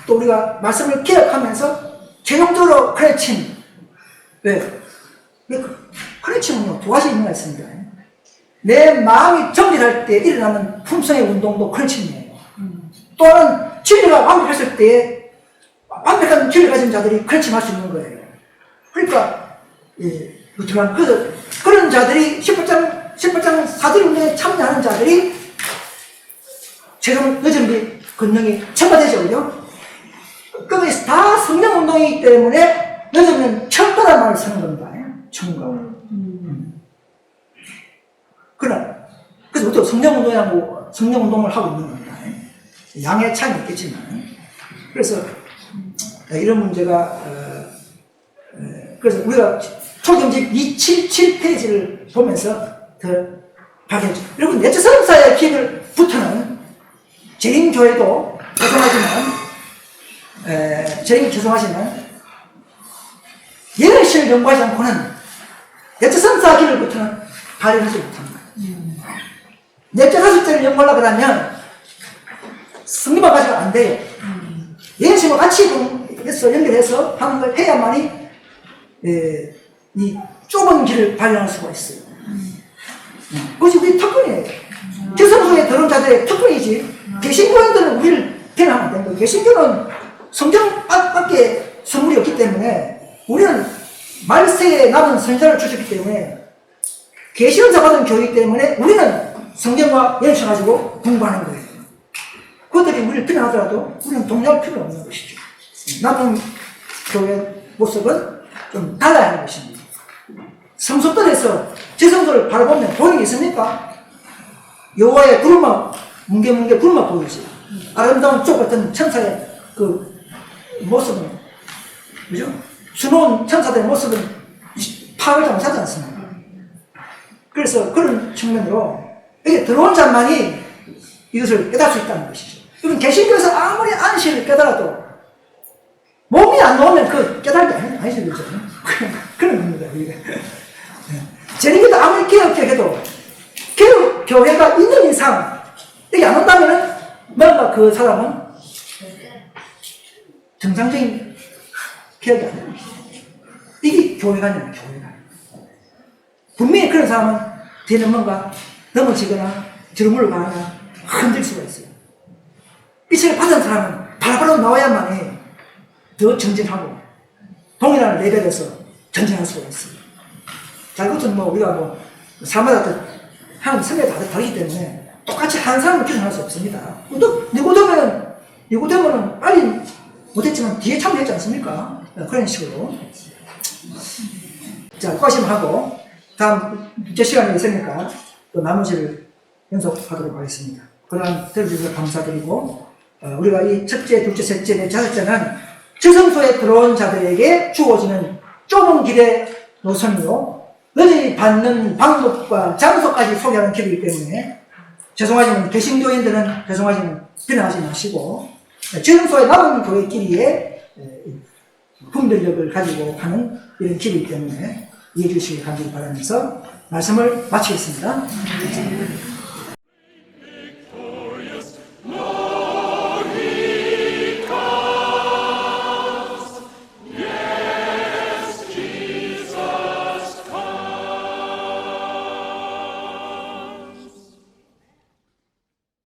또 우리가 말씀을 개혁하면서 최종적으로 크래칭. 왜? 크래칭은요, 두 가지 의미가 있습니다. 내 마음이 정결할 때 일어나는 품성의 운동도 크래칭이에요. 또는 진리가 완벽했을 때 완벽한 진리 가진 자들이 크래칭할 수 있는 거예요. 그러니까 그런 자들이 18장 4절 운동에 참여하는 자들이 최종 늦은비 권능이 첨가되죠. 그죠? 그것이 다 성령 운동이기 때문에 늦으면 첨가란 말을 쓰는 겁니다. 첨가. 그래서 우리도 성령 운동을 하고 있는 겁니다. 양의 차이는 있겠지만. 그래서 이런 문제가 그래서 우리가 초경집 277페이지를 보면서 더 발견했죠. 여러분 내처성사의 기회부터는 재림교회도 죄송하지만 예언신을 연구하지 않고는 내처성사 기회부터는 발견하지 못합니다. 내적 사실자를 연구하려고 하면 성경만 가지고 안 돼요. 예언신과 같이 연결해서 하는 걸 해야만이 이 좁은 길을 발견할 수가 있어요. 그것이 우리 특권이에요. 개성소에 들어온 자들의 특권이지. 개신교인들은 우리를 변하면 안 되는 거예요. 개신교는 성경밖에 선물이 없기 때문에 우리는 말세에 남은 선자를 주셨기 때문에 계시론자 받은 교회이기 때문에 우리는 성경과 연결 가지고 공부하는 거예요. 그것들이 우리를 비난하더라도 우리는 동의할 필요 없는 것이죠. 남은 교회 모습은 좀 달라야 하는 것입니다. 성소들에서 제 성소를 바라보면 보이는 게 있습니까? 여호와의 구름막, 뭉게뭉게 구름막 보이지. 아름다운 쪽 같은 천사의 그 모습은, 그죠? 수놓은 천사들의 모습은 파악을 잘못하지 않습니다. 그래서 그런 측면으로 이게 들어온 자만이 이것을 깨달을 수 있다는 것이죠. 이건 개신교에서 아무리 안식을 깨달아도 몸이 안 나오면 그 깨달은 게 아니죠, 그죠? 그런 겁니다, 우리가. 재림교도 아무리 개혁해도 개혁교회가 있는 이상 이게 안 온다면은 뭔가 그 사람은 정상적인 개혁이 안 됩니다. 이게 교회가 아니라 교회가. 분명히 그런 사람은 뒤에는 뭔가 넘어지거나 주름을 가거나 흔들 수가 있어요. 이 책을 받은 사람은 바로바로 나와야만이 더 전진하고 동일한 레벨에서 전진할 수가 있어요. 자, 이것은 뭐 우리가 사마다 하는 성격이 다르기 때문에 똑같이 한 사람을 규정할 수 없습니다. 또 니고데모는 빨리 못했지만 뒤에 참여했지 않습니까? 그런 식으로. 자, 과심하고 다음 제 시간이 있으니까 또 나머지를 연속하도록 하겠습니다. 그러한 들어주셔서 감사드리고 우리가 이 첫째, 둘째, 셋째, 넷째, 다섯째는 지성소에 들어온 자들에게 주어지는 좁은 길의 노선이요 너희 받는 방법과 장소까지 소개하는 길이기 때문에 죄송하지만 개신교인들은 죄송하지만 비난하지 마시고 지성소에 남은 교회 길이에 분별력을 가지고 하는 이런 길이기 때문에 이해해 주시기 간절히 바라면서 말씀을 마치겠습니다.